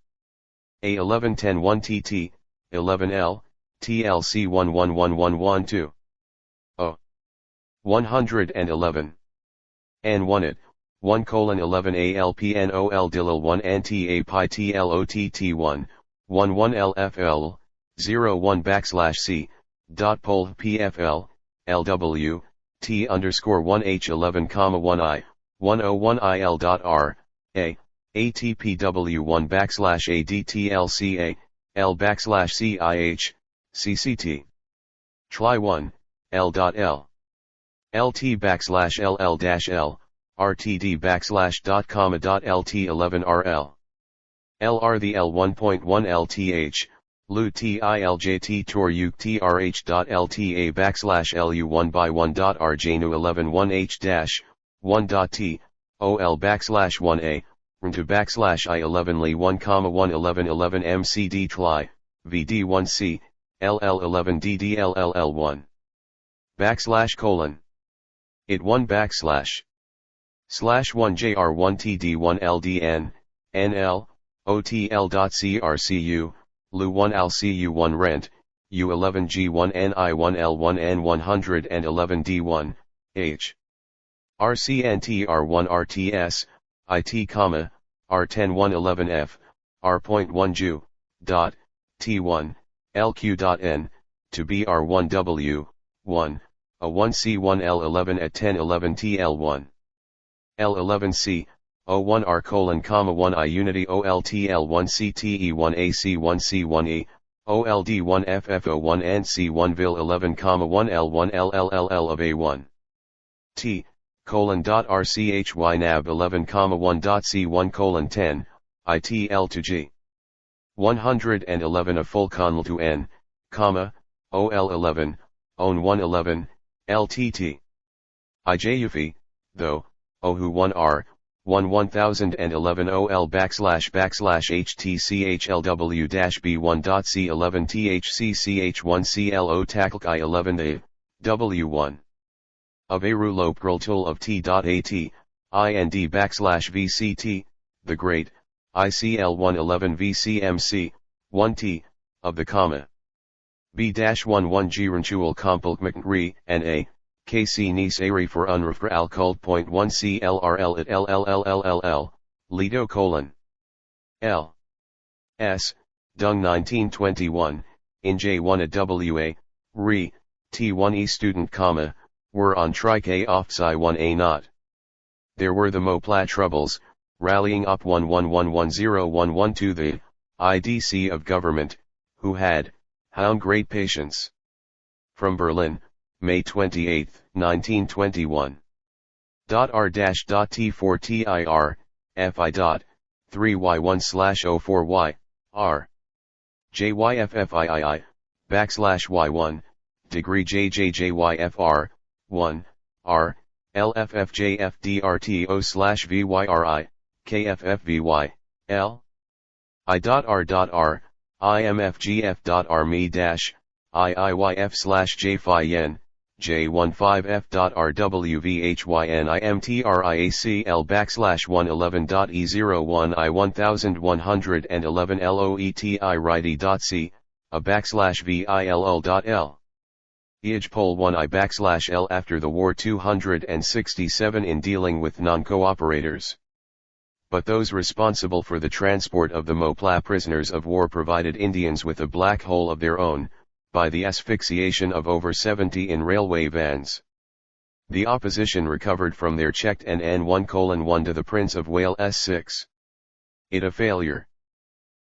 A1110 1TT, 11L, TLC 111112. O. 111. N1 it, 1:11 ALPNOL DILL 1 NTA Pi TLOTT1, 11LFL, 01 / C, dot pol PFL, LW, T _1 H11, 1 I, 101 IL.R, A, ATPW1 / ADTLCA, L / CIH, CCT. Try 1, L.L. LT / LL-L, RTD / dot comma dot LT11RL. LR the L1.1 LTH, LU TILJT Tor UK TRH dot LTA / LU1 by 1 dot RJNU 11 1H dash, 1 dot T, OL / 1A, RN2 / I11 Li 1, 111 11 MCD Tli, VD1C, LL11 DDLLL1. /:. It 1 / /1 JR1 TD1 LDN, NL, OTL.CRCU, LU1 ALCU1 Rent, U11 G1 NI1 L1 N111 D1, H. RCNTR1 RTS, IT, R10 111 F, R.1 Ju, dot, T1, LQ.N, to BR1W, 1, A 1C1 L11 at 1011 TL1. L11C, O1 R: 1 I Unity OLTL1 CTE1 AC1 C1E, OLD1 FFO1 NC1 VIL 11, 1 L1 LLLL of A1. T, :RCHY NAB 11, 1.C1 10, ITL to G. 111 a full conl to N, OL11, ON 111, LTT. IJUFI, though, OHU 1R, 1011 OL / HTCHLW-B1.C11 THCCH1CLO TACLC I11A, W1. Of Arulo Proltul of T.AT, IND / VCT, the Great, ICL111 VCMC, 1T, of the comma. B-11 Girantual Compulkmcri, N.A., KC Nice Ari for Unrefra Alcult.1 CLRL at LLLLLL, Lido : L. S, Dung 1921, in J1 at WA, Re, T1E student, were on Trike A off Psi 1A not. There were the Moplat troubles, rallying up 11110112 to the IDC of government, who had, hound great patience. From Berlin, May 28, 1921. R-T4TIR, FI. 3Y1/04Y, R. JYFFIII, /Y1, degree JJJYFR, 1, R, LFFJFDRTO/VYRI, KFFVY, L. I.R.R, IMFGF.RME-IIYF/J-Phi-Yen, J15F.RWVHYNIMTRIACL /111.E01 righty.C, a /VILL.L. Pol 1 L after the war 267 in dealing with non-cooperators. But those responsible for the transport of the Mopla prisoners of war provided Indians with a black hole of their own, by the asphyxiation of over 70 in railway vans. The opposition recovered from their checked NN1:1 to the Prince of Wales S6. It a failure.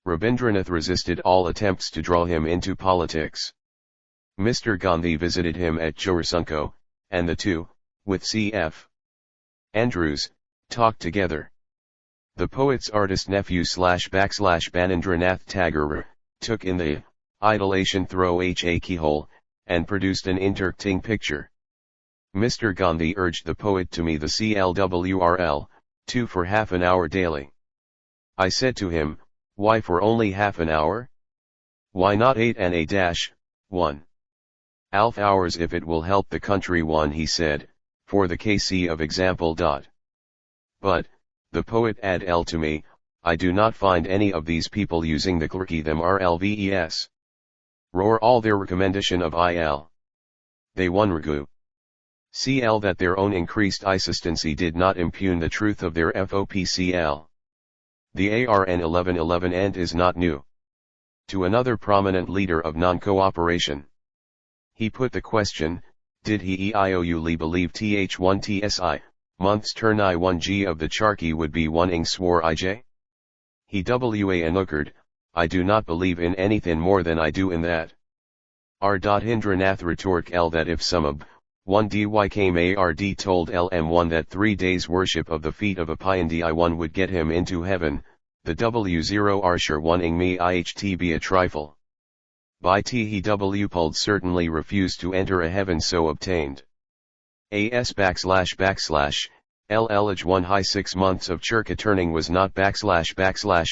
Rabindranath resisted all attempts to draw him into politics. Mr. Gandhi visited him at Chursunko, and the two, with C.F. Andrews, talked together. The poet's artist nephew /Rabindranath Tagore took in the idolation through a keyhole, and produced an interesting picture. Mr. Gandhi urged the poet to me the CLWRL, 2 for half an hour daily. I said to him, why for only half an hour? Why not 8 and a-1? Half hours if it will help the country one, he said, for the KC of example. But, the poet add L to me, I do not find any of these people using the clerky them RLVES. Roar all their recommendation of IL. They one regu. CL that their own increased insistency did not impugn the truth of their FOPCL. The ARN 1111 and is not new. To another prominent leader of non-cooperation. He put the question, did he EIOUly believe TH1 TSI, months turn I1G of the Charkhi would be one ing swore IJ? He WA anukered, I do not believe in anything more than I do in that. R.Hindranath retork L that if some of 1 dy came ARD told LM1 that 3 days worship of the feet of a Pindi1 would get him into heaven, the W0 Arshur 1 ing me IHT be a trifle. By T he W pulled certainly refused to enter a heaven so obtained. AS LLH 1 high 6 months of Churka turning was not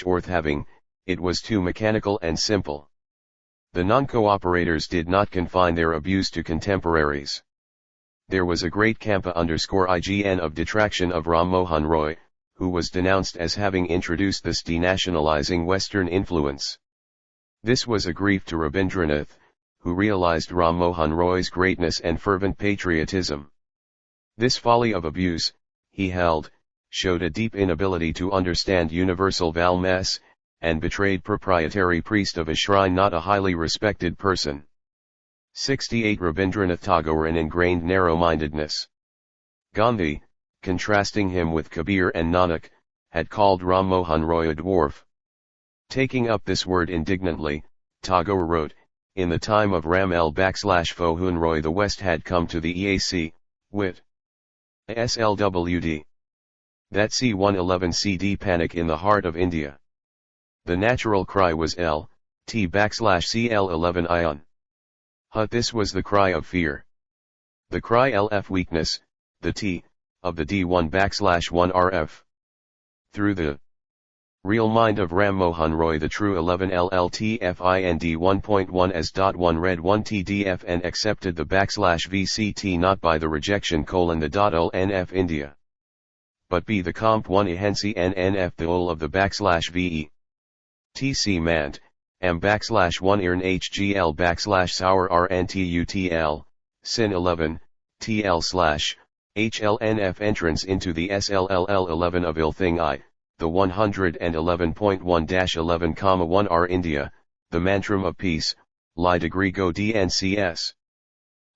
worth having, it was too mechanical and simple. The non-cooperators did not confine their abuse to contemporaries. There was a great Kampa_IGN of detraction of Ram Mohan Roy, who was denounced as having introduced this denationalizing Western influence. This was a grief to Rabindranath, who realized Ram Mohan Roy's greatness and fervent patriotism. This folly of abuse, he held, showed a deep inability to understand universal valmess, and betrayed proprietary priest of a shrine not a highly respected person. 68 Rabindranath Tagore an ingrained narrow-mindedness. Gandhi, contrasting him with Kabir and Nanak, had called Ram Mohan Roy a dwarf. Taking up this word indignantly, Tagore wrote, in the time of Ram L/Fohun Roy the West had come to the EAC, wit. SLWD. That C111 CD panic in the heart of India. The natural cry was T/CL11 ion. This was the cry of fear. The cry LF weakness, the T, of the D1/1 RF. Through the real mind of Ram Mohan Roy the true 11 LLTFIND 1.1 as.1 read 1 TDF and accepted the /VCT not by the rejection : the .ULNF India. But be the comp 1 ehensi NNF the ul of the /VE. TC mant, M /1 IRN HGL sour RNTUTL, sin 11, TL/ HLNF entrance into the SLLL 11 of ill thing I. The 111.1-11,1 R India, the mantram of peace, lie degree go DNCS.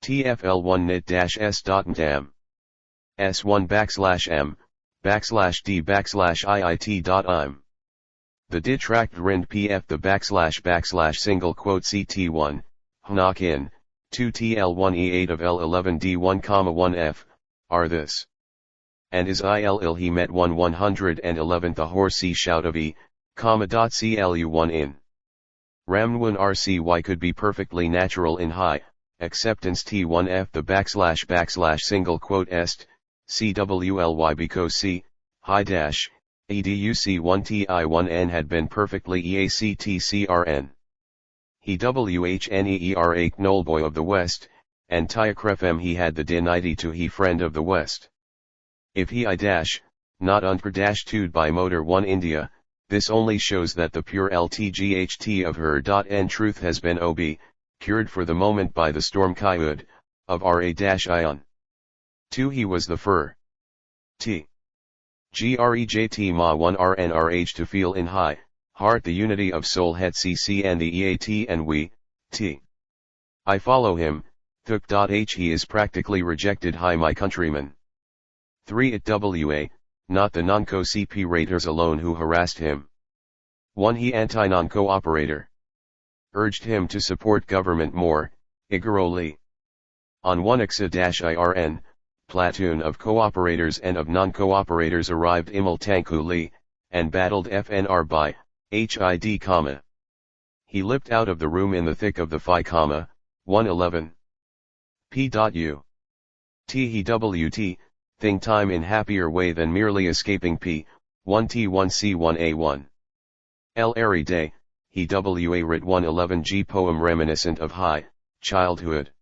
TFL1 nit-s.mdam. S1 /m/d/iit.im. The detract rind pf the // CT1, hnak in, 2 TL1E8 of L11D1,1F, are this. And is il he met 111th a horsey shout of e, .clu1 in. Ramnwan RCY could be perfectly natural in high, acceptance T1F the // est, CWLY because C, high dash, EDUC1TI1N had been perfectly EACTCRN. He WHNEER8 Knowlboy of the West, and Tiakrefem he had the dinity to he friend of the West. If he I dash, not unper tud by motor 1 India, this only shows that the pure LTGHT of her. N truth has been ob, cured for the moment by the storm Kyud, of Ra-ion. 2 he was the fur. T. Grejt ma 1 Rnrh to feel in high, heart the unity of soul het cc and the eat and we, t. I follow him, thuk.h he is practically rejected hi my countrymen. 3 at wa, not the non-co-cooperators alone who harassed him. 1 he anti-non-cooperator. Urged him to support government more, Igoroli. On 1 Ixa-IRN, platoon of cooperators and of non-cooperators arrived Imul-Tankuli, and battled FNR by, HID, he limped out of the room in the thick of the Phi, 111. P.U. THWT, thing time in happier way than merely escaping P, 1T1C1A1. El Airy Day, he WA writ 111 G poem reminiscent of high, childhood.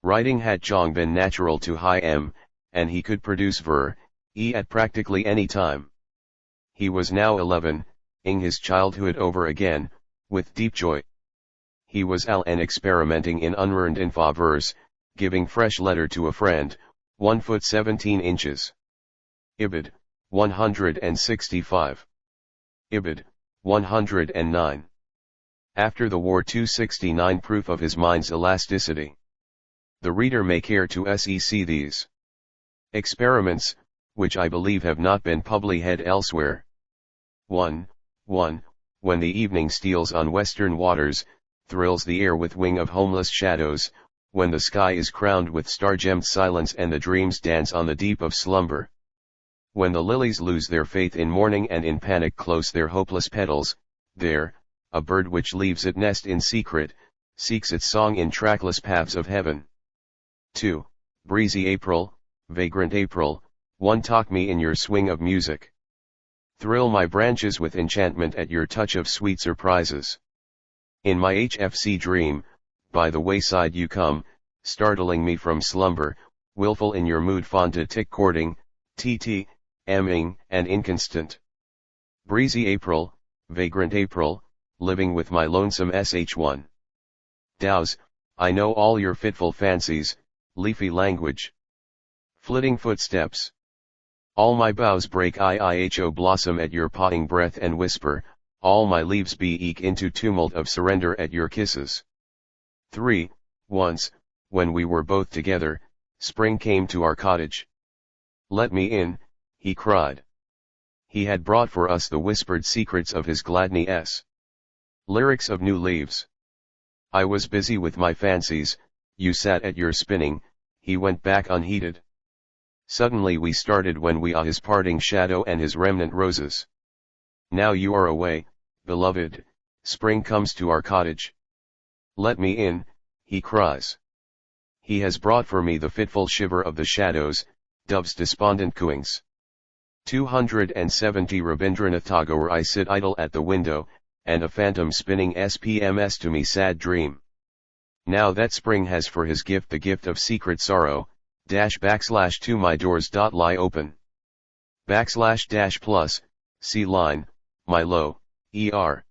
Writing had Chong been natural to high M, and he could produce at practically any time. He was now 11, ing his childhood over again, with deep joy. He was and experimenting in unlearned infa verse, giving fresh letter to a friend, 1 foot 17 inches. Ibid, 165. Ibid, 109. After the war 269 proof of his mind's elasticity. The reader may care to sec these experiments, which I believe have not been publicly had elsewhere. 1. When the evening steals on western waters, thrills the air with wing of homeless shadows, when the sky is crowned with star-gemmed silence and the dreams dance on the deep of slumber. When the lilies lose their faith in morning and in panic close their hopeless petals, there, a bird which leaves its nest in secret, seeks its song in trackless paths of heaven. 2. Breezy April, vagrant April, 1 talk me in your swing of music. Thrill my branches with enchantment at your touch of sweet surprises. In my HFC dream, by the wayside you come, startling me from slumber, willful in your mood fond to tick courting, emming, and inconstant. Breezy April, vagrant April, living with my lonesome sh1. Dows, I know all your fitful fancies, leafy language. Flitting footsteps. All my boughs break iiho blossom at your pawing breath and whisper, all my leaves eke into tumult of surrender at your kisses. 3. Once, when we were both together, spring came to our cottage. Let me in, he cried. He had brought for us the whispered secrets of his gladness. Lyrics of new leaves. I was busy with my fancies, you sat at your spinning, he went back unheeded. Suddenly we started when we saw his parting shadow and his remnant roses. Now you are away, beloved, spring comes to our cottage. Let me in, he cries. He has brought for me the fitful shiver of the shadows, doves' despondent cooings. 270 Rabindranath Tagore I sit idle at the window, and a phantom spinning SPMS to me sad dream. Now that spring has for his gift the gift of secret sorrow, // my doors lie open. / plus, C line, my low, er.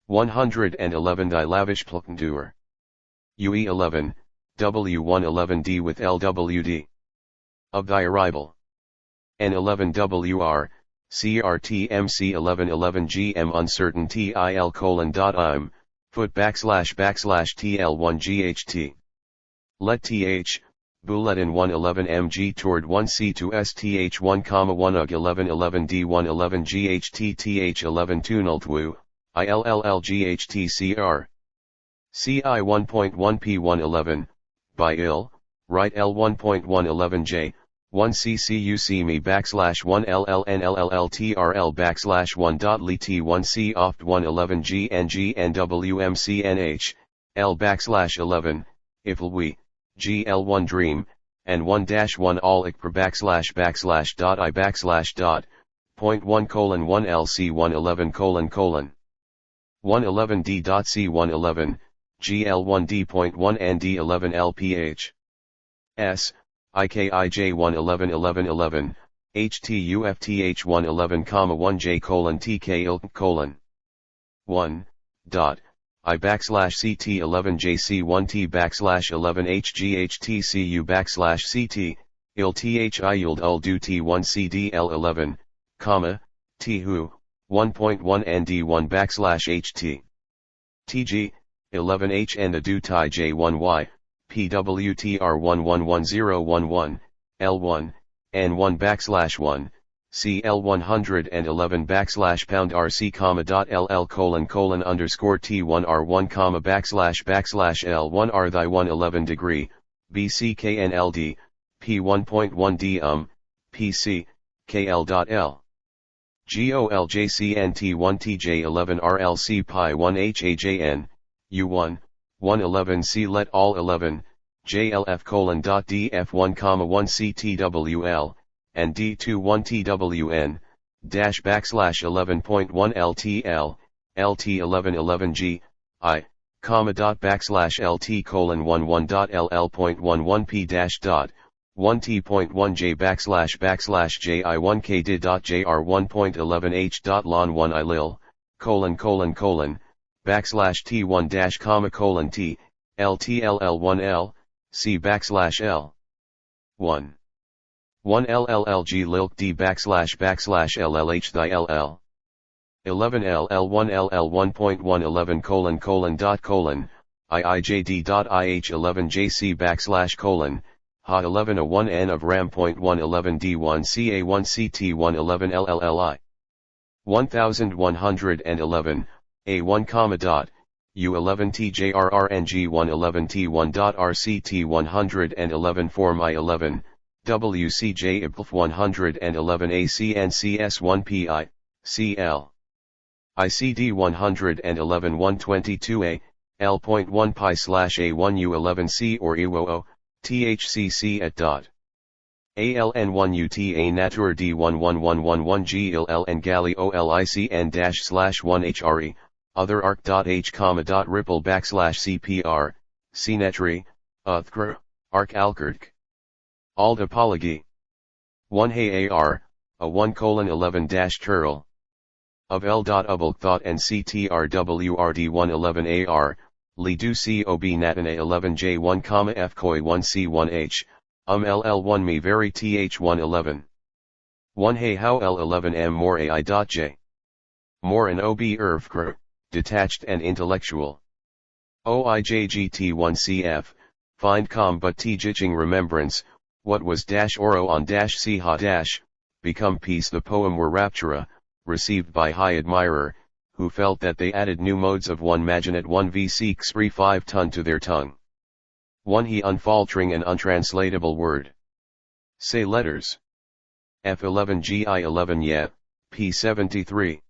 111 Die lavish Plutendeur. UE 11, W111D with LWD. Of thy arrival. N11WR, CRTMC1111GM uncertain TIL : I'm, foot / TL1GHT. Let TH, Bulletin 111MG toward 1C to STH1, 1 UG 1111D111 GHT TH11 Tunultwu, ILLLGHTCR. CI 1.1 P111, by IL, right L1.111J, 1CCUC me / 1 LLNLLLTRL / 1. Li T1C oft 111 GNGNWMCNH, L / 11, if we, GL1 dream, and 1-1 all ikper / I .1 1 LC 111 : 111D.C 111, GL1D.1 and D11 LPH. S, IKIJ1111111, HTUFTH111, 1J TK ILT 1, dot, I /CT11JC1T /11HGHTCU/CT, ILTHI yield ULDU T1CDL11, THU, 1.1 and D1 /HT. TG, 11H and ADU TI J1Y, PWTR111011, L1, N1 /1, CL111 /pound RC, LL ;:_ T1R1, /L1R thy 111 degree, BCKNLD, P1.1 D PC, KL.L. GOLJCNT1 TJ11 RLC Pi 1 HAJN, U1, 111 C let all 11, JLF :DF1, 1 CTWL, and D2 1 TWN, /11.1 LTL, LT1111G, I, LT:11.11.LL.11 P dot, 1T.1J /Ji1K did.JR1.11H. lon 1 I lil, ::T1 -T, LTLL1L, C /L. 1. 1 LLLG lilk D /LLH thy LL. 11 LL1 LL1.111 : IIJD.IH11 JC /: Ha 11 A1 N of RAM.111 D1 CA1 CT111 LLLI. 1111, A1, dot, U11 TJRRNG111 T1.RCT111 Form I11, WCJ IPF 111 ACNCS1 PI, CL. ICD 111 122A, L.1 Pi /A1 U11C or EWOO, THCC at dot. ALN1 UTA Natur D11111 G IL and Gali OLICN-1 HRE, other arc.H, ripple /CPR, Cnetri, Uthgr, arc Alkirk. Ald apology. 1 Hey AR, A1 :11 Turl. Of L.Ubulk thought and CTRWRD111 AR, Li du COB Natan A11 J1, F Koi 1 C1H, LL1 Me very TH111. 1 Hey how L11 M more AI.J. More an OB Irvkr, detached and intellectual. OIJGT1CF, find but teaching remembrance, what was oro on C ha become peace. The poem were Raptura, received by high admirer, who felt that they added new modes of one maginate 1 vc xpri 5 ton to their tongue. 1 He unfaltering and untranslatable word. Say letters. F11 GI11 Yet, P73.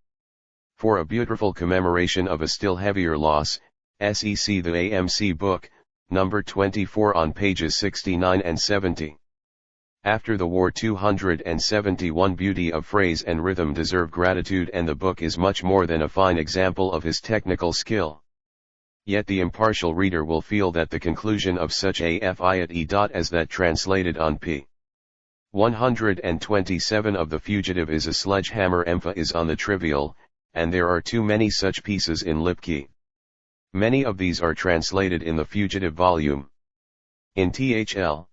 For a beautiful commemoration of a still heavier loss, SEC the AMC book, number 24 on pages 69 and 70. After the war 271 beauty of phrase and rhythm deserve gratitude, and the book is much more than a fine example of his technical skill. Yet the impartial reader will feel that the conclusion of such a fiat as that translated on p. 127 of The Fugitive is a sledgehammer emphasis on the trivial, and there are too many such pieces in Lipke. Many of these are translated in The Fugitive volume. In THL.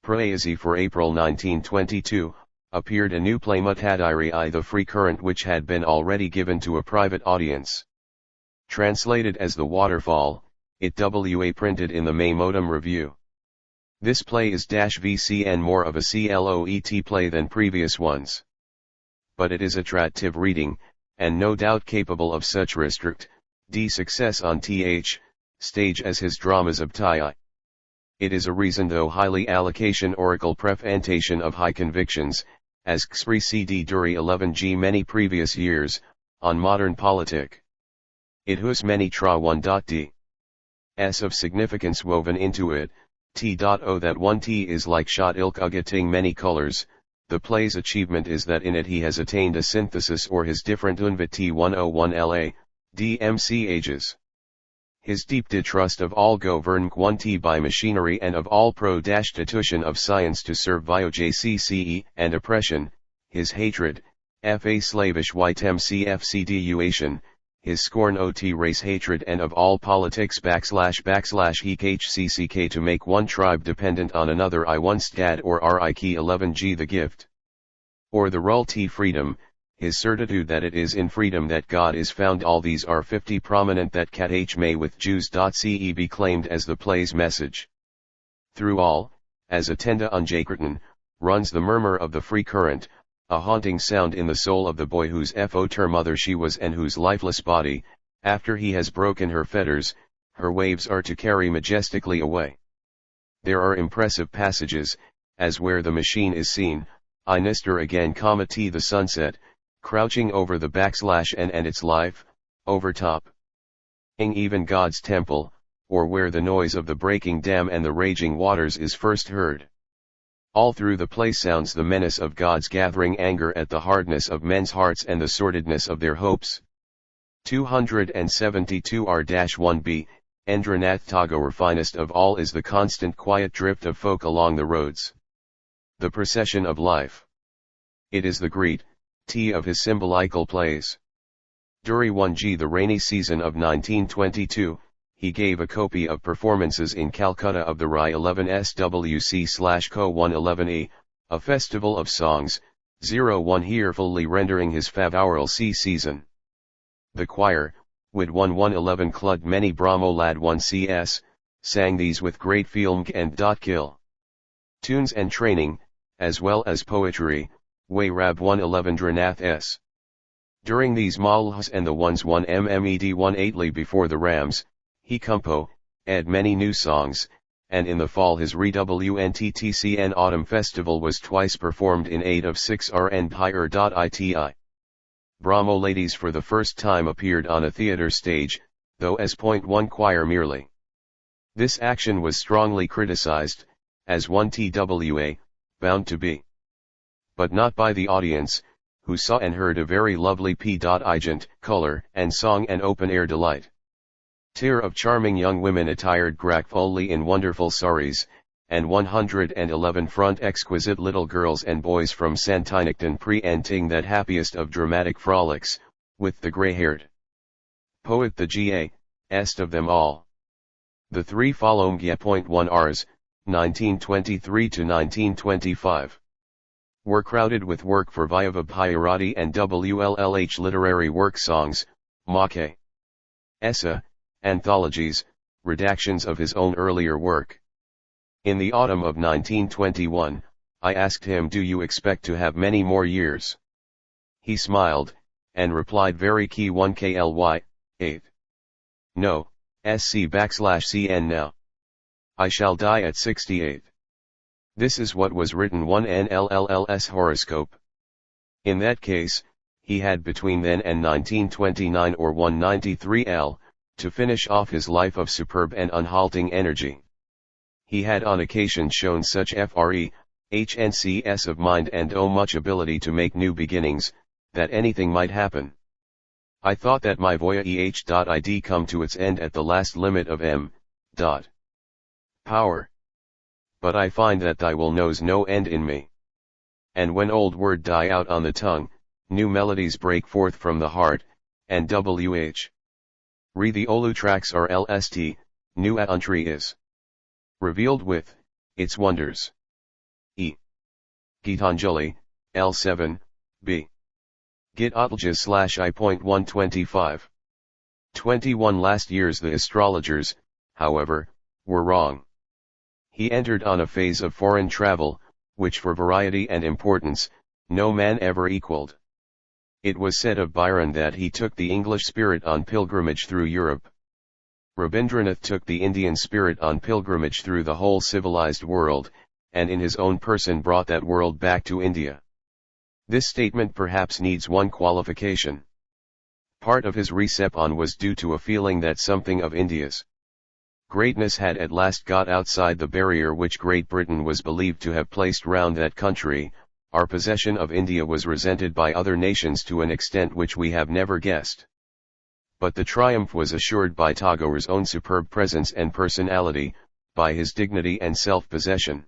Praise for April 1922, appeared a new play Mutadiri I the Free Current, which had been already given to a private audience. Translated as The Waterfall, it wa printed in the May Modem Review. This play is VCN more of a CLOET play than previous ones. But it is attractive reading, and no doubt capable of such restrict, success on stage as his dramas of Thai. It is a reason though highly allocation oracle prefantation of high convictions, as Xpri CD Duri 11G many previous years, on modern politic. It has many tra 1.d. S of significance woven into it, T.O that 1T is like shot ilk ugating many colors. The play's achievement is that in it he has attained a synthesis or his different unvit T101 LA, DMC ages. his deep distrust of all government by machinery and of all pro-institution of science to serve viojcce and oppression, his hatred, fa slavish whitemcfcduation, his scorn ot race hatred and of all politics // hchcck to make one tribe dependent on another I once dad or rik 11g the gift. Or the rule t freedom, his certitude that it is in freedom that God is found. All these are 50 prominent that cat h may with Jews.ce be claimed as the play's message. Through all, as a tenda unjakerton, runs the murmur of the free current, a haunting sound in the soul of the boy whose foter mother she was and whose lifeless body, after he has broken her fetters, her waves are to carry majestically away. There are impressive passages, as where the machine is seen, I Nister again, t the sunset, crouching over the /n and its life, overtop. Ing even God's temple, or where the noise of the breaking dam and the raging waters is first heard. All through the play sounds the menace of God's gathering anger at the hardness of men's hearts and the sordidness of their hopes. 272 R-1b, Rabindranath Tagore. Finest of all is the constant quiet drift of folk along the roads. The procession of life. It is the great T of his symbolical plays. During 1G the rainy season of 1922, he gave a copy of performances in Calcutta of the Rai 11 SWC/Co 111E, a festival of songs, 01 here fully rendering his favoural season. The choir, with 1111 Clud many Brahmo lad 1 CS, sang these with great feelng and kill. Tunes and training, as well as poetry, way Rab 111 s. During these malhs and the ones 1 mmed 18ly before the Rams, he compo, ed many new songs, and in the fall his re-WNTTCN Autumn Festival was twice performed in aid of 6RN Higher.iti. Brahmo ladies for the first time appeared on a theatre stage, though as .1 choir merely. This action was strongly criticized, as one TWA, bound to be. But not by the audience, who saw and heard a very lovely p.igent, color and song and open-air delight. Tier of charming young women attired gracefully in wonderful saris, and 111 front exquisite little girls and boys from Santinacton pre-enting that happiest of dramatic frolics, with the grey-haired poet the est of them all. The three following .1 Rs, 1923 to 1925. Were crowded with work for Vyava Bhairati and WLLH literary work songs, Make. Essa, anthologies, redactions of his own earlier work. In the autumn of 1921, I asked him, do you expect to have many more years? He smiled, and replied very key 1 KLY, 8. No, SC/CN now. I shall die at 68. This is what was written 1 NLLS horoscope. In that case, he had between then and 1929 or 193 L, to finish off his life of superb and unhalting energy. He had on occasion shown such HNCS of mind and much ability to make new beginnings, that anything might happen. I thought that my voya id come to its end at the last limit of m. Power. But I find that thy will knows no end in me. And when old word die out on the tongue, new melodies break forth from the heart, and re the Olu tracks are LST, new Auntry is revealed with its wonders. E. Gitanjali, L7, B. Git Otljas /I.125. 21 last years the astrologers, however, were wrong. He entered on a phase of foreign travel, which for variety and importance, no man ever equaled. It was said of Byron that he took the English spirit on pilgrimage through Europe. Rabindranath took the Indian spirit on pilgrimage through the whole civilized world, and in his own person brought that world back to India. This statement perhaps needs one qualification. Part of his reception was due to a feeling that something of India's greatness had at last got outside the barrier which Great Britain was believed to have placed round that country. Our possession of India was resented by other nations to an extent which we have never guessed. But the triumph was assured by Tagore's own superb presence and personality, by his dignity and self-possession.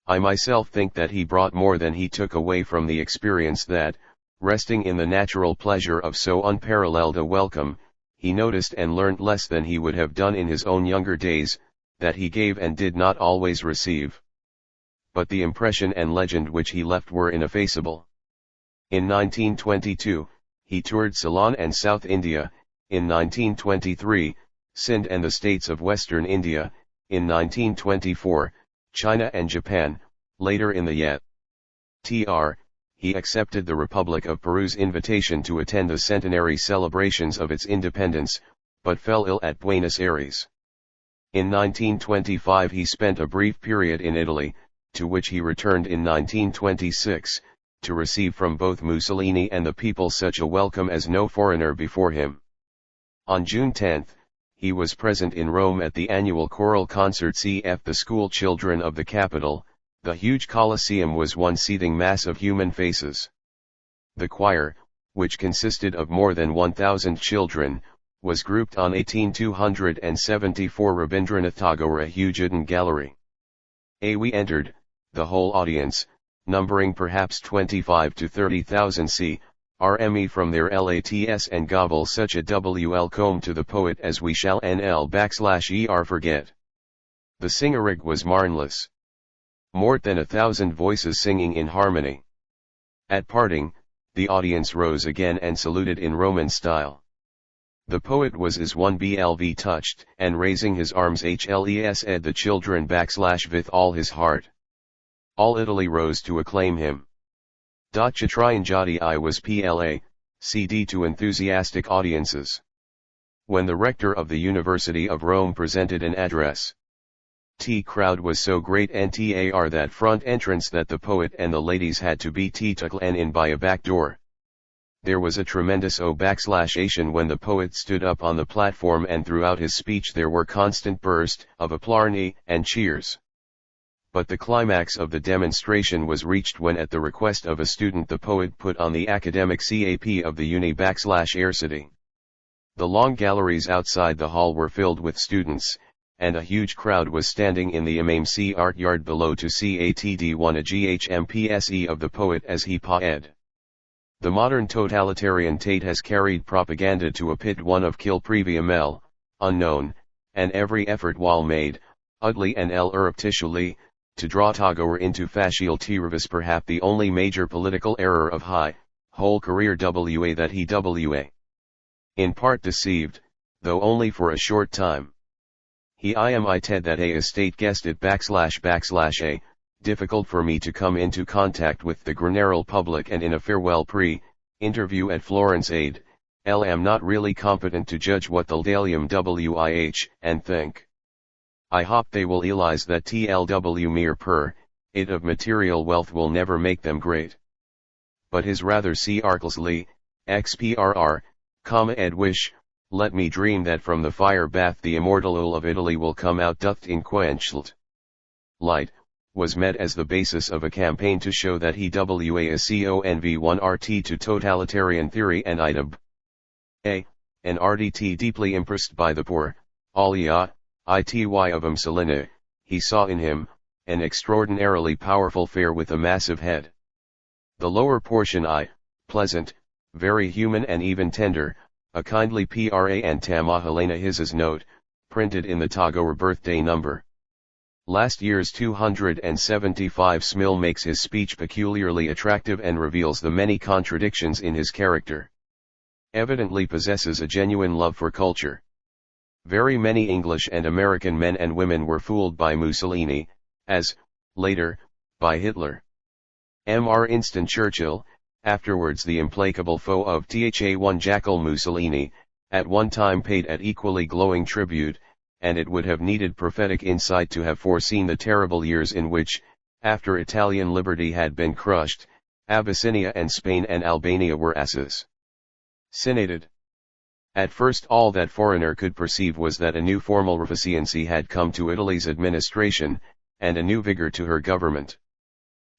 I myself think that he brought more than he took away from the experience that, resting in the natural pleasure of so unparalleled a welcome, he noticed and learnt less than he would have done in his own younger days, that he gave and did not always receive. But the impression and legend which he left were ineffaceable. In 1922, he toured Ceylon and South India. In 1923, Sind and the states of Western India. In 1924, China and Japan. Later in the year, he accepted the Republic of Peru's invitation to attend the centenary celebrations of its independence, but fell ill at Buenos Aires. In 1925 he spent a brief period in Italy, to which he returned in 1926, to receive from both Mussolini and the people such a welcome as no foreigner before him. On June 10, he was present in Rome at the annual choral concert CF the school children of the capital. The huge Colosseum was one seething mass of human faces. The choir, which consisted of more than 1,000 children, was grouped on 18274 Rabindranath Tagore a huge wooden gallery. We entered, the whole audience, numbering perhaps 25 to 30,000 CRME from their LATS and gobble such a welcome to the poet as we shall NL forget. The singerig was marvelous. More than 1,000 voices singing in harmony. At parting, the audience rose again and saluted in Roman style. The poet was as one blv touched, and raising his arms hles ed the children with all his heart. All Italy rose to acclaim him. Chatrianjati I was CD to enthusiastic audiences. When the rector of the University of Rome presented an address, crowd was so great ntar that front entrance that the poet and the ladies had to be tucked in by a back door. There was a tremendous ation when the poet stood up on the platform, and throughout his speech there were constant bursts of applause and cheers. But the climax of the demonstration was reached when, at the request of a student, the poet put on the academic cap of the uni city. The long galleries outside the hall were filled with students, and a huge crowd was standing in the Imam art yard below to catd1 a ghmpse of the poet as he paed. The modern totalitarian Tate has carried propaganda to a pit one of kill previa unknown, and every effort while made, udly and urptishly, to draw Tagore into fascial terrorism, perhaps the only major political error of whole career that he in part deceived, though only for a short time. He ted that a estate guessed it /a, difficult for me to come into contact with the general public, and in a farewell interview at Florence am not really competent to judge what the Dalium and think. I hope they will realize that TLW mere it of material wealth will never make them great. But his rather arklessly, xprr, ed wish, let me dream that from the fire bath the immortal oil of Italy will come out unquenched. Light, was met as the basis of a campaign to show that he is conv1 to totalitarian theory, and an RDT deeply impressed by the poor, alia, ity of Mussolini, he saw in him, an extraordinarily powerful fare with a massive head. The lower portion pleasant, very human and even tender, a kindly pra and Tama Helena his note, printed in the Tagore birthday number. Last year's 275 Smil makes his speech peculiarly attractive and reveals the many contradictions in his character. Evidently possesses a genuine love for culture. Very many English and American men and women were fooled by Mussolini, as, later, by Hitler. Winston Churchill, afterwards the implacable foe of Tha1 Jackal Mussolini, at one time paid an equally glowing tribute, and it would have needed prophetic insight to have foreseen the terrible years in which, after Italian liberty had been crushed, Abyssinia and Spain and Albania were assassinated. At first all that foreigner could perceive was that a new formal efficiency had come to Italy's administration, and a new vigor to her government.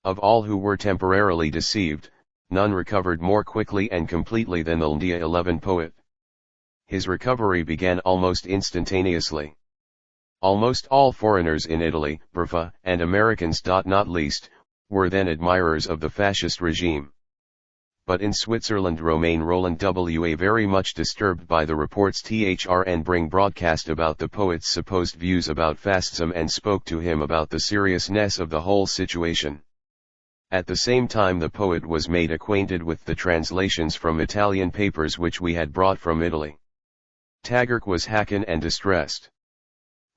Of all who were temporarily deceived, none recovered more quickly and completely than the Ndia 11 poet. his recovery began almost instantaneously. Almost all foreigners in Italy, Burfa, and Americans not least, were then admirers of the fascist regime. But in Switzerland Romain Roland was very much disturbed by the reports THRN bring broadcast about the poet's supposed views about fascism and spoke to him about the seriousness of the whole situation. At the same time the poet was made acquainted with the translations from Italian papers which we had brought from Italy. Tagore was shaken and distressed.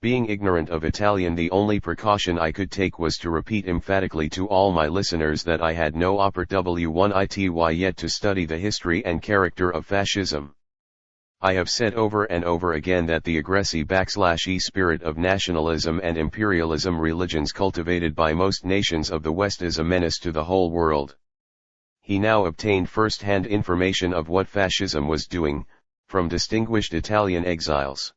Being ignorant of Italian, the only precaution I could take was to repeat emphatically to all my listeners that I had no opportunity yet to study the history and character of fascism. I have said over and over again that the aggressive/e spirit of nationalism and imperialism religions cultivated by most nations of the West is a menace to the whole world. He now obtained first-hand information of what fascism was doing, from distinguished Italian exiles.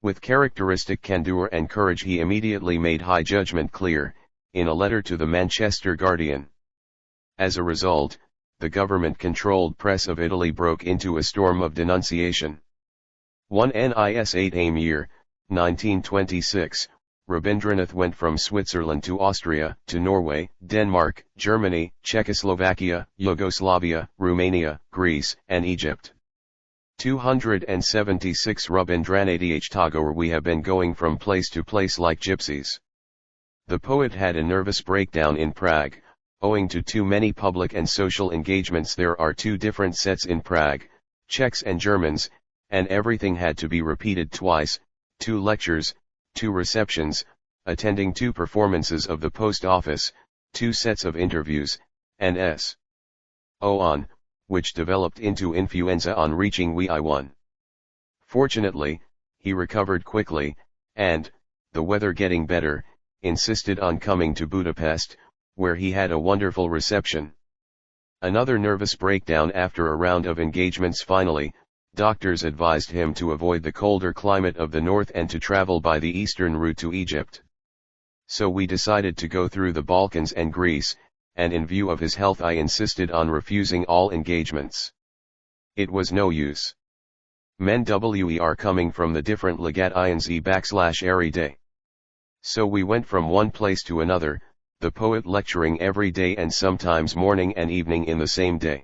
With characteristic candor and courage he immediately made high judgment clear, in a letter to the Manchester Guardian. As a result, the government-controlled press of Italy broke into a storm of denunciation. 1 NIS 8 AIM year, 1926, Rabindranath went from Switzerland to Austria, to Norway, Denmark, Germany, Czechoslovakia, Yugoslavia, Romania, Greece, and Egypt. 276 Rabindranath Tagore. We have been going from place to place like gypsies. The poet had a nervous breakdown in Prague, owing to too many public and social engagements. There are two different sets in Prague, Czechs and Germans, and everything had to be repeated twice, 2 lectures, 2 receptions, attending 2 performances of the post office, 2 sets of interviews, and so on, which developed into influenza on reaching I1. Fortunately, he recovered quickly, and, the weather getting better, insisted on coming to Budapest, where he had a wonderful reception. Another nervous breakdown after a round of engagements. Finally, doctors advised him to avoid the colder climate of the north and to travel by the eastern route to Egypt. So we decided to go through the Balkans and Greece, and in view of his health I insisted on refusing all engagements. It was no use. Men were coming from the different legat every day. So we went from one place to another, the poet lecturing every day and sometimes morning and evening in the same day.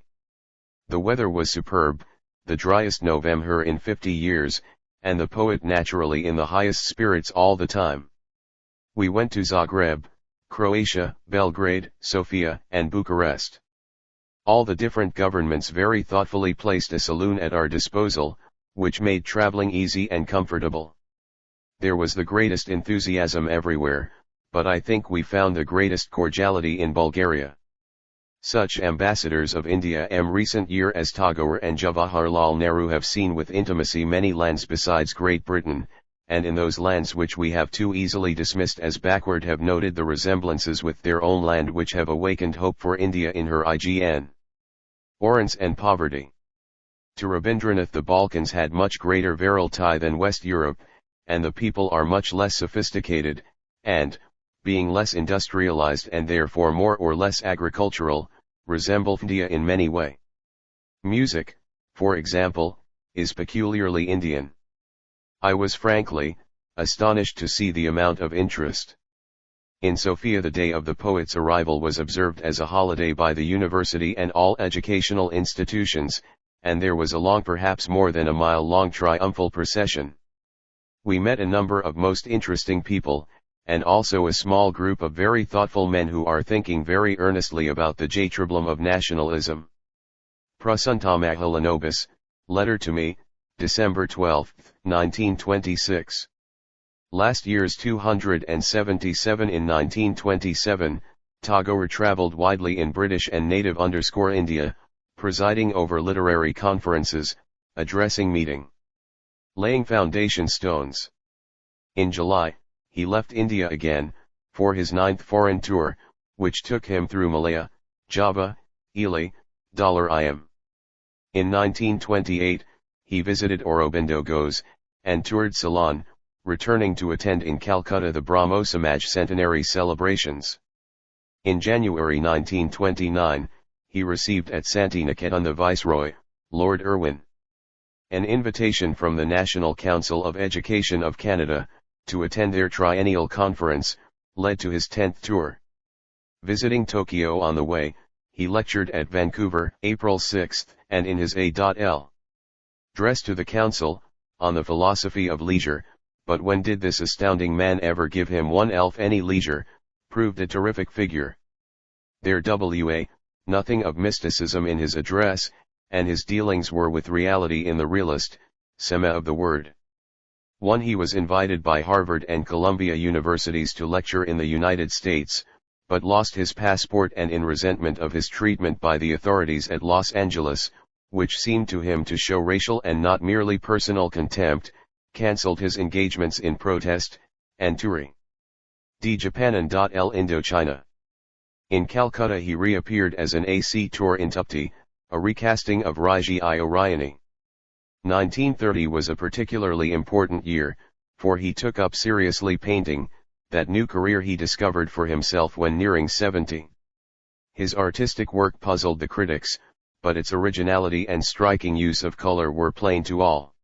The weather was superb, the driest November in 50 years, and the poet naturally in the highest spirits all the time. We went to Zagreb, Croatia, Belgrade, Sofia, and Bucharest. All the different governments very thoughtfully placed a saloon at our disposal, which made traveling easy and comfortable. There was the greatest enthusiasm everywhere, but I think we found the greatest cordiality in Bulgaria. Such ambassadors of India recent year as Tagore and Jawaharlal Nehru have seen with intimacy many lands besides Great Britain, and in those lands which we have too easily dismissed as backward have noted the resemblances with their own land which have awakened hope for India in her ignorance and poverty. To Rabindranath the Balkans had much greater virility than West Europe, and the people are much less sophisticated, and, being less industrialized and therefore more or less agricultural, resemble India in many ways. Music, for example, is peculiarly Indian. I was frankly astonished to see the amount of interest. In Sofia the day of the poet's arrival was observed as a holiday by the university and all educational institutions, and there was a long, perhaps more than a mile-long triumphal procession. We met a number of most interesting people, and also a small group of very thoughtful men who are thinking very earnestly about the problem of nationalism. Prasuntamahalanovus, letter to me, December 12, 1926. Last year's 277 in 1927, Tagore traveled widely in British and native_India, presiding over literary conferences, addressing meeting, laying foundation stones. In July, he left India again, for his 9th foreign tour, which took him through Malaya, Java, Ely, Dollar-im. In 1928, he visited Aurobindo Ghose, and toured Ceylon, returning to attend in Calcutta the Brahmo Samaj centenary celebrations. In January 1929, he received at Santiniketan the Viceroy, Lord Irwin. An invitation from the National Council of Education of Canada, to attend their triennial conference, led to his 10th tour. Visiting Tokyo on the way, he lectured at Vancouver, April 6, and in his A.L. address to the council, on the philosophy of leisure, but when did this astounding man ever give him one elf any leisure, proved a terrific figure. There nothing of mysticism in his address, and his dealings were with reality in the realist sense of the word. 1. He was invited by Harvard and Columbia universities to lecture in the United States, but lost his passport and in resentment of his treatment by the authorities at Los Angeles, which seemed to him to show racial and not merely personal contempt, cancelled his engagements in protest, and touring. D. Japanan.L. Indochina. In Calcutta he reappeared as an AC tour in Tupti, a recasting of Raiji I Oriani. 1930 was a particularly important year, for he took up seriously painting, that new career he discovered for himself when nearing 70. His artistic work puzzled the critics, but its originality and striking use of color were plain to all.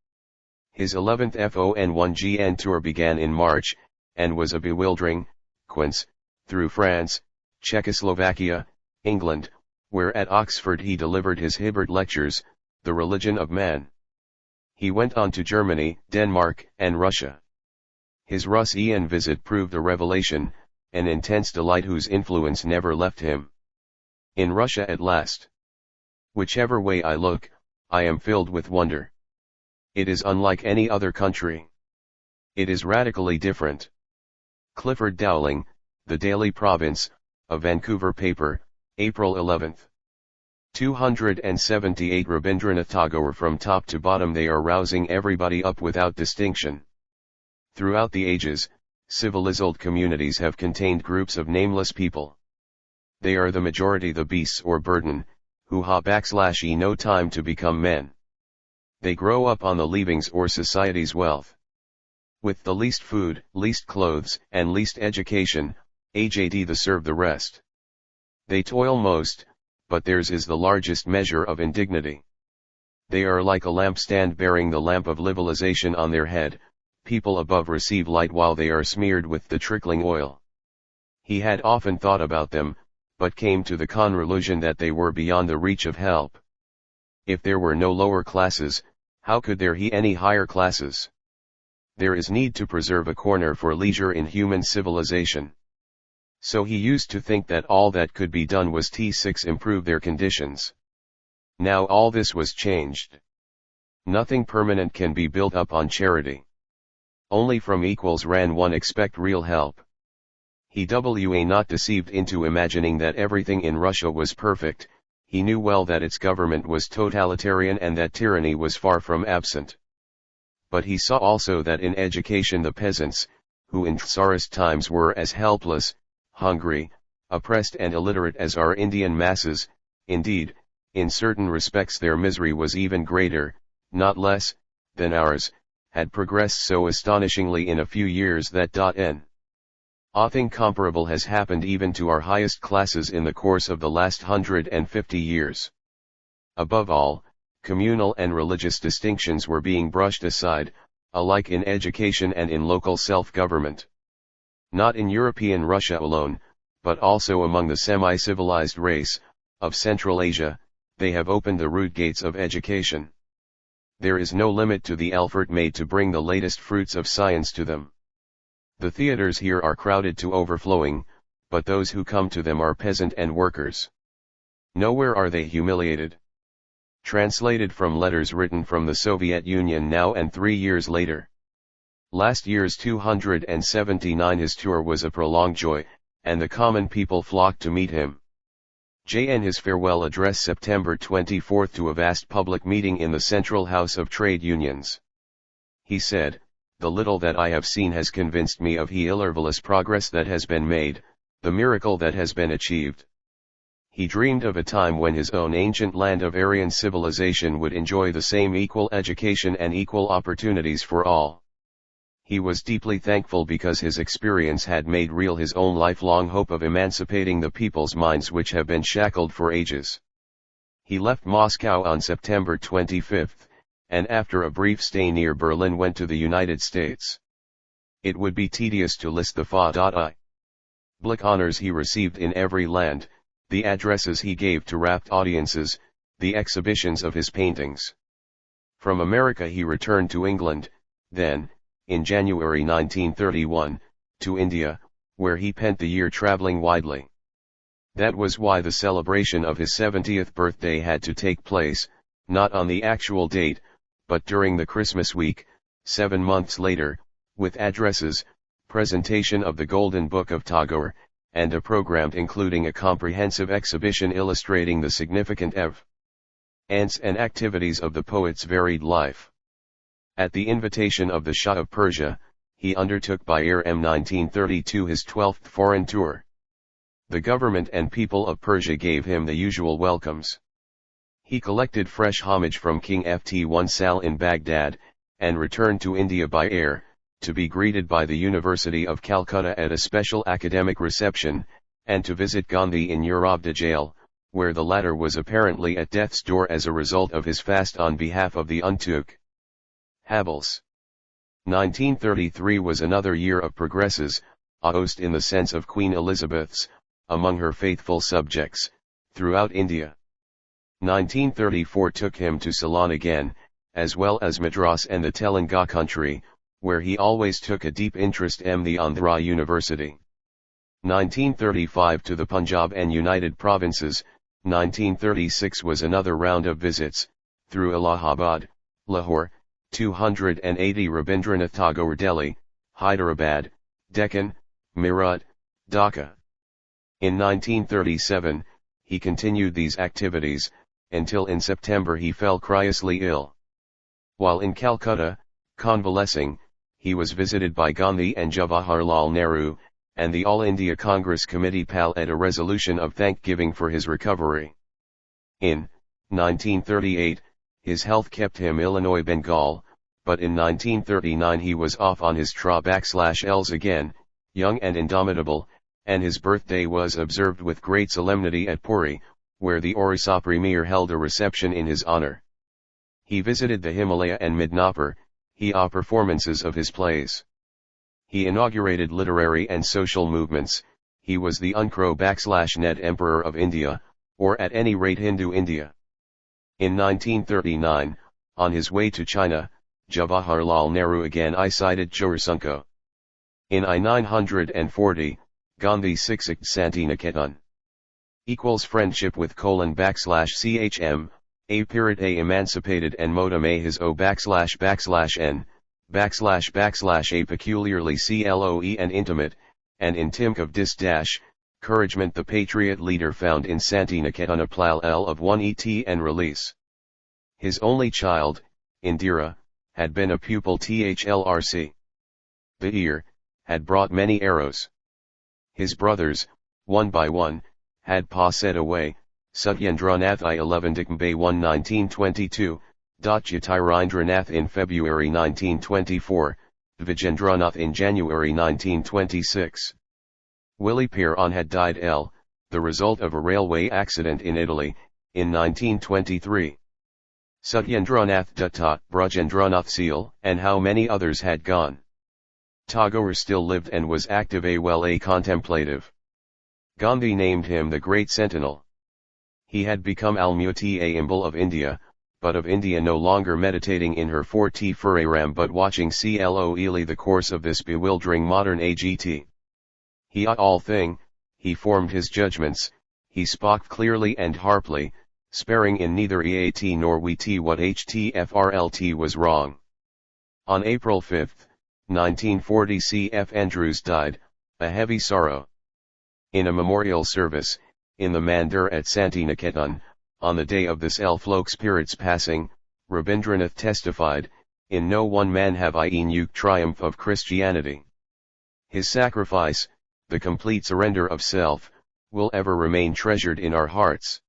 His 11th FON1GN tour began in March, and was a bewildering sequence, through France, Czechoslovakia, England, where at Oxford he delivered his Hibbert Lectures, The Religion of Man. He went on to Germany, Denmark, and Russia. His Russian visit proved a revelation, an intense delight whose influence never left him. In Russia at last. Whichever way I look, I am filled with wonder. It is unlike any other country. It is radically different. Clifford Dowling, The Daily Province, a Vancouver paper, April 11. 278 Rabindranath Tagore. From top to bottom they are rousing everybody up without distinction. Throughout the ages, civilized communities have contained groups of nameless people. They are the majority, the beasts or burden, who /e no time to become men. They grow up on the leavings or society's wealth. With the least food, least clothes, and least education, AJD the serve the rest. They toil most, but theirs is the largest measure of indignity. They are like a lampstand bearing the lamp of civilization on their head, people above receive light while they are smeared with the trickling oil. He had often thought about them, but came to the conclusion that they were beyond the reach of help. If there were no lower classes, how could there be any higher classes? There is need to preserve a corner for leisure in human civilization. So he used to think that all that could be done was to improve their conditions. Now all this was changed. Nothing permanent can be built up on charity. Only from equals ran one expect real help. He was not deceived into imagining that everything in Russia was perfect. He knew well that its government was totalitarian and that tyranny was far from absent. But he saw also that in education the peasants, who in Tsarist times were as helpless, hungry, oppressed and illiterate as our Indian masses, indeed, in certain respects their misery was even greater, not less, than ours, had progressed so astonishingly in a few years that nothing comparable has happened even to our highest classes in the course of the last 150 years. Above all, communal and religious distinctions were being brushed aside, alike in education and in local self-government. Not in European Russia alone, but also among the semi-civilized race of Central Asia, they have opened the rude gates of education. There is no limit to the effort made to bring the latest fruits of science to them. The theaters here are crowded to overflowing, but those who come to them are peasant and workers. Nowhere are they humiliated. Translated from letters written from the Soviet Union now and 3 years later. Last year's 279 his tour was a prolonged joy, and the common people flocked to meet him. In his farewell address September 24 to a vast public meeting in the Central House of Trade Unions. He said, "The little that I have seen has convinced me of the marvelous progress that has been made, the miracle that has been achieved." He dreamed of a time when his own ancient land of Aryan civilization would enjoy the same equal education and equal opportunities for all. He was deeply thankful because his experience had made real his own lifelong hope of emancipating the people's minds which have been shackled for ages. He left Moscow on September 25, and after a brief stay near Berlin went to the United States. It would be tedious to list the fa.I. Blick honors he received in every land, the addresses he gave to rapt audiences, the exhibitions of his paintings. From America he returned to England, then, in January 1931, to India, where he spent the year traveling widely. That was why the celebration of his 70th birthday had to take place, not on the actual date, but during the Christmas week, 7 months later, with addresses, presentation of the Golden Book of Tagore, and a program including a comprehensive exhibition illustrating the significant events and activities of the poet's varied life. At the invitation of the Shah of Persia, he undertook by air 1932 his 12th foreign tour. The government and people of Persia gave him the usual welcomes. He collected fresh homage from King Ft. Sal in Baghdad, and returned to India by air, to be greeted by the University of Calcutta at a special academic reception, and to visit Gandhi in Yerabda jail, where the latter was apparently at death's door as a result of his fast on behalf of the untouchables. 1933 was another year of progresses, almost in the sense of Queen Elizabeth's, among her faithful subjects, throughout India. 1934 took him to Ceylon again, as well as Madras and the Telangana country, where he always took a deep interest in the Andhra University. 1935 to the Punjab and United Provinces. 1936 was another round of visits, through Allahabad, Lahore, 280 Rabindranath Tagore Delhi, Hyderabad, Deccan, Meerut, Dhaka. In 1937, he continued these activities, until in September he fell cryously ill. While in Calcutta, convalescing, he was visited by Gandhi and Jawaharlal Nehru, and the All India Congress Committee led a resolution of thanksgiving for his recovery. In 1938, his health kept him Illinois Bengal, but in 1939 he was off on his tra/Ls again, young and indomitable, and his birthday was observed with great solemnity at Puri, where the Orissa Premier held a reception in his honor. He visited the Himalaya and Midnapur, performances of his plays. He inaugurated literary and social movements. He was the Uncro/Net Emperor of India, or at any rate Hindu India. In 1939, on his way to China, Jawaharlal Nehru again cited Chursunko. In I-940, Gandhi Siksik Santiniketan. Friendship with : /chm, a period a emancipated and modum a his o /n, / a peculiarly cloe and intimate, and in Timk of dis -- encouragement the patriot leader found in Santiniketan a plal l of 1 et and release. His only child, Indira, had been a pupil thlrc. The ear, had brought many arrows. His brothers, one by one, had passed away, Satyendranath I-11 Dikmbay 1 1922, Jyotirindranath in February 1924, Vijendranath in January 1926. Willie Piron had died the result of a railway accident in Italy, in 1923. Satyendranath Dutta, Brajendranath Seal, and how many others had gone. Tagore still lived and was active a contemplative. Gandhi named him the Great Sentinel. He had become Almuti Imbal of India, but of India no longer meditating in her 40 Furaram but watching cloely the course of this bewildering modern AGT. He all thing, he formed his judgments, he spoke clearly and sharply, sparing in neither EAT nor WT what HTFRLT was wrong. On April 5, 1940 C.F. Andrews died, a heavy sorrow. In a memorial service, in the Mandir at Santiniketan, on the day of this folk spirit's passing, Rabindranath testified, "In no one man have I seen triumph of Christianity. His sacrifice, the complete surrender of self, will ever remain treasured in our hearts."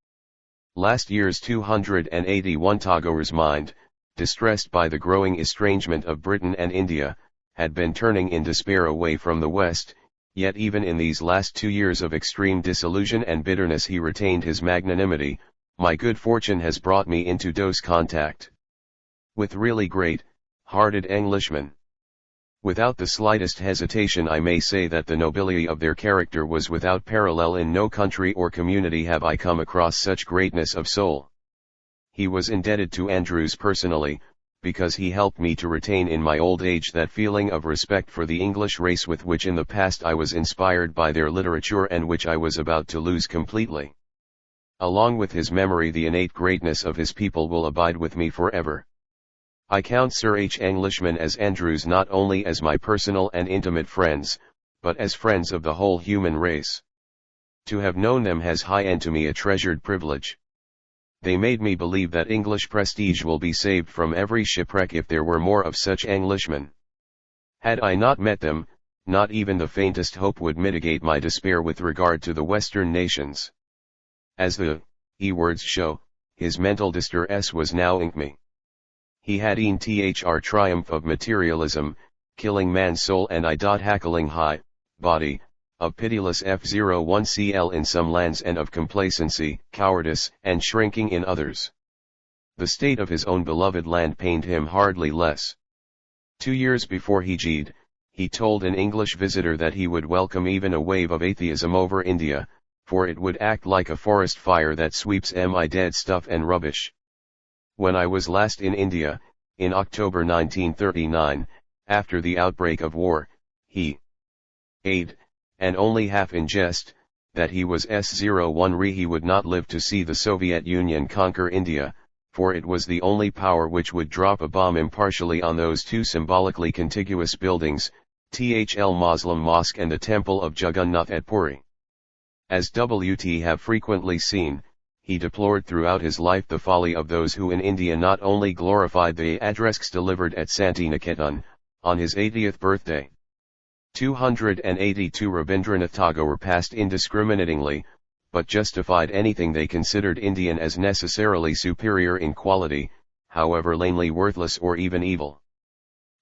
Last year's 281 Tagore's mind, distressed by the growing estrangement of Britain and India, had been turning in despair away from the West, yet even in these last 2 years of extreme disillusion and bitterness he retained his magnanimity. "My good fortune has brought me into dose contact. with really great-hearted Englishmen. Without the slightest hesitation I may say that the nobility of their character was without parallel. In no country or community have I come across such greatness of soul. He was indebted to Andrews personally, because he helped me to retain in my old age that feeling of respect for the English race with which in the past I was inspired by their literature and which I was about to lose completely. Along with his memory, the innate greatness of his people will abide with me forever. I count Sir H. Englishmen as Andrews not only as my personal and intimate friends, but as friends of the whole human race. To have known them has high and to me a treasured privilege. They made me believe that English prestige will be saved from every shipwreck if there were more of such Englishmen. Had I not met them, not even the faintest hope would mitigate my despair with regard to the Western nations. As the words show, his mental distress was now ink me. He had e'en thr triumph of materialism, killing man's soul and hackling high body, of pitiless F01CL in some lands and of complacency, cowardice, and shrinking in others. The state of his own beloved land pained him hardly less. 2 years before he died, he told an English visitor that he would welcome even a wave of atheism over India, for it would act like a forest fire that sweeps my dead stuff and rubbish. When I was last in India, in October 1939, after the outbreak of war, he aid, and only half in jest, that he was S01 he would not live to see the Soviet Union conquer India, for it was the only power which would drop a bomb impartially on those two symbolically contiguous buildings, Thl Muslim Mosque and the Temple of Jagannath at Puri. As W.T. have frequently seen, he deplored throughout his life the folly of those who in India not only glorified the addresses delivered at Santiniketan, on his 80th birthday. 282 Rabindranath Tagore passed indiscriminatingly, but justified anything they considered Indian as necessarily superior in quality, however lamely worthless or even evil.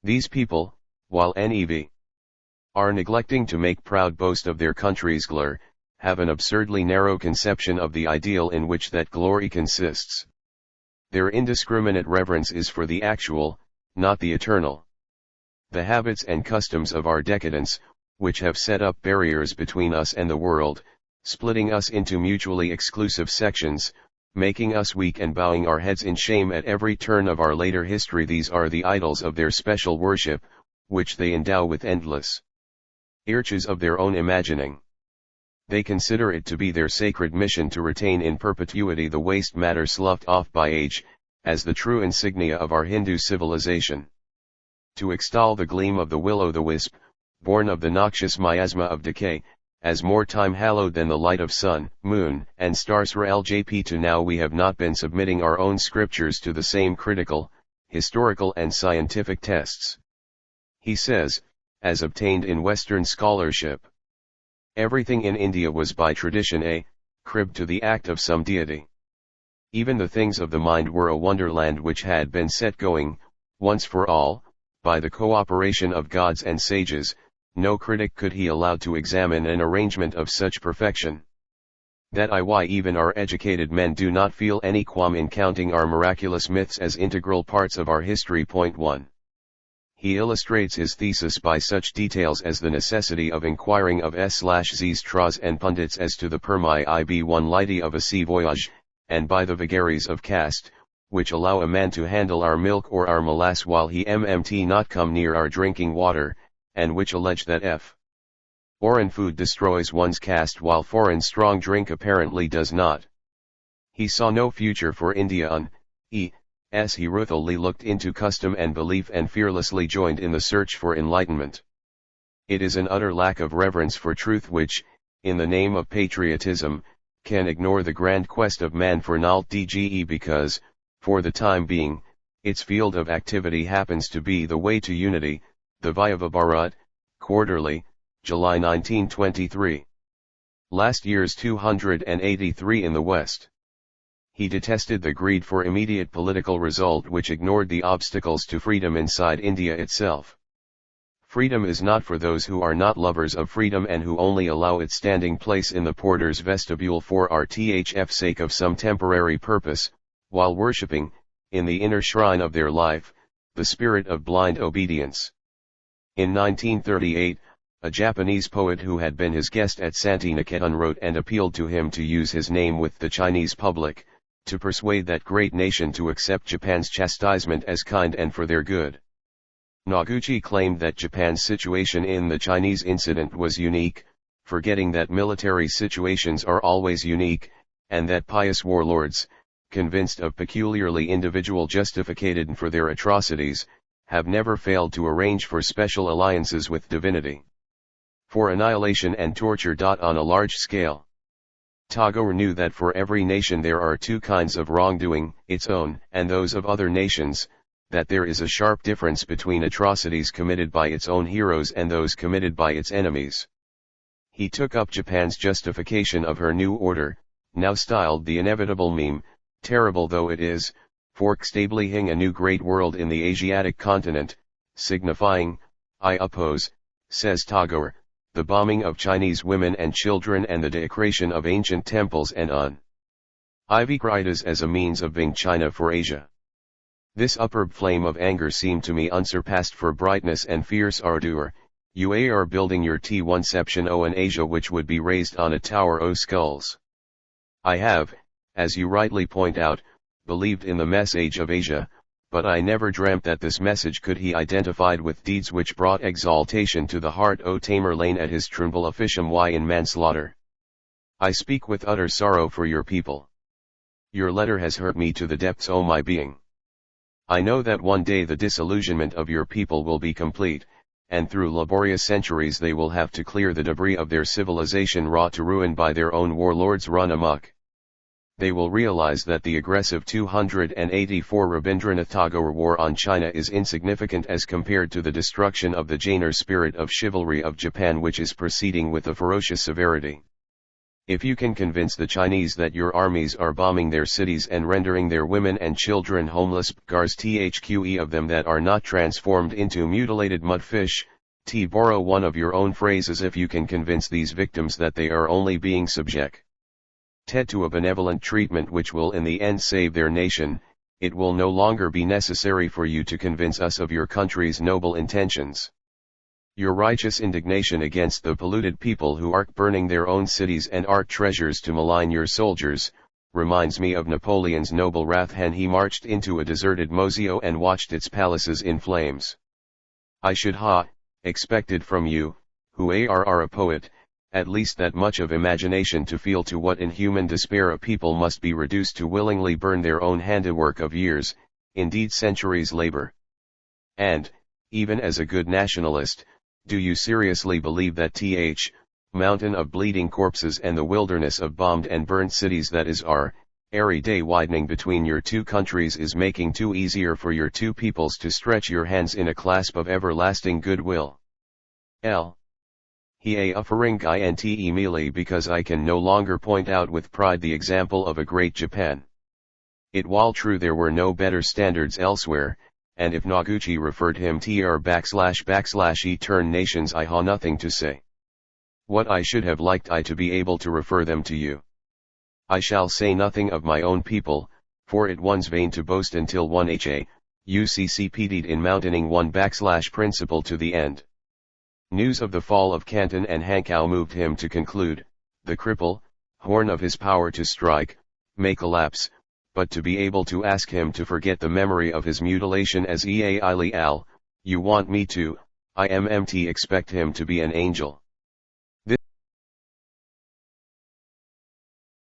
These people, while NEV are neglecting to make proud boast of their country's glory, have an absurdly narrow conception of the ideal in which that glory consists. Their indiscriminate reverence is for the actual, not the eternal. The habits and customs of our decadence, which have set up barriers between us and the world, splitting us into mutually exclusive sections, making us weak and bowing our heads in shame at every turn of our later history, these are the idols of their special worship, which they endow with endless urges of their own imagining. They consider it to be their sacred mission to retain in perpetuity the waste matter sloughed off by age, as the true insignia of our Hindu civilization. To extol the gleam of the will-o'-the-wisp, born of the noxious miasma of decay, as more time hallowed than the light of sun, moon, and stars. LJP to now we have not been submitting our own scriptures to the same critical, historical and scientific tests. He says, as obtained in Western scholarship. Everything in India was by tradition cribbed to the act of some deity. Even the things of the mind were a wonderland which had been set going, once for all, by the cooperation of gods and sages. No critic could he allow to examine an arrangement of such perfection. That is why even our educated men do not feel any qualm in counting our miraculous myths as integral parts of our history. Point 1. He illustrates his thesis by such details as the necessity of inquiring of S/Z's Tras and Pundits as to the permi ib1 liti of a sea voyage, and by the vagaries of caste, which allow a man to handle our milk or our molass while he mmt not come near our drinking water, and which allege that foreign food destroys one's caste while foreign strong drink apparently does not. He saw no future for India as he ruefully looked into custom and belief and fearlessly joined in the search for enlightenment. It is an utter lack of reverence for truth which, in the name of patriotism, can ignore the grand quest of man for Nalt-Dge because, for the time being, its field of activity happens to be the way to unity, the Vyava Bharat, Quarterly, July 1923. Last year's 283 in the West. He detested the greed for immediate political result which ignored the obstacles to freedom inside India itself. Freedom is not for those who are not lovers of freedom and who only allow its standing place in the porter's vestibule for RTHF's sake of some temporary purpose, while worshipping, in the inner shrine of their life, the spirit of blind obedience. In 1938, a Japanese poet who had been his guest at Santiniketan wrote and appealed to him to use his name with the Chinese public, to persuade that great nation to accept Japan's chastisement as kind and for their good. Noguchi claimed that Japan's situation in the Chinese incident was unique, forgetting that military situations are always unique, and that pious warlords, convinced of peculiarly individual justification for their atrocities, have never failed to arrange for special alliances with divinity. For annihilation and torture. On a large scale. Tagore knew that for every nation there are two kinds of wrongdoing, its own and those of other nations, that there is a sharp difference between atrocities committed by its own heroes and those committed by its enemies. He took up Japan's justification of her new order, now styled the inevitable meme, terrible though it is, for establishing a new great world in the Asiatic continent, signifying, I oppose, says Tagore, the bombing of Chinese women and children and the desecration of ancient temples and IV critas as a means of being China for Asia. This upward flame of anger seemed to me unsurpassed for brightness and fierce ardor. You are building your T1ception O in Asia which would be raised on a tower o skulls. I have, as you rightly point out, believed in the message of Asia, but I never dreamt that this message could he identified with deeds which brought exaltation to the heart o tamer lane at his tremble officium y in manslaughter. I speak with utter sorrow for your people. Your letter has hurt me to the depths o my being. I know that one day the disillusionment of your people will be complete, and through laborious centuries they will have to clear the debris of their civilization wrought to ruin by their own warlords run amok. They will realize that the aggressive 284 Rabindranath Tagore war on China is insignificant as compared to the destruction of the Jainer spirit of chivalry of Japan which is proceeding with a ferocious severity. If you can convince the Chinese that your armies are bombing their cities and rendering their women and children homeless, gars thque of them that are not transformed into mutilated mudfish, borrow one of your own phrases if you can convince these victims that they are only being subject to a benevolent treatment which will in the end save their nation, it will no longer be necessary for you to convince us of your country's noble intentions. Your righteous indignation against the polluted people who are burning their own cities and art treasures to malign your soldiers, reminds me of Napoleon's noble wrath when he marched into a deserted museo and watched its palaces in flames. I should expected from you, who are a poet, at least that much of imagination to feel to what inhuman despair a people must be reduced to willingly burn their own handiwork of years, indeed centuries' labor. And, even as a good nationalist, do you seriously believe that mountain of bleeding corpses and the wilderness of bombed and burned cities that is our every day widening between your two countries is making too easier for your two peoples to stretch your hands in a clasp of everlasting goodwill? He offering inte merely because I can no longer point out with pride the example of a great Japan. It while true there were no better standards elsewhere, and if Noguchi referred him // turn nations I ha nothing to say. What I should have liked I to be able to refer them to you. I shall say nothing of my own people, for it one's vain to boast until one uccpd'd in mountaining one / principle to the end. News of the fall of Canton and Hankow moved him to conclude, the cripple, horn of his power to strike, may collapse, but to be able to ask him to forget the memory of his mutilation as you want me to, expect him to be an angel.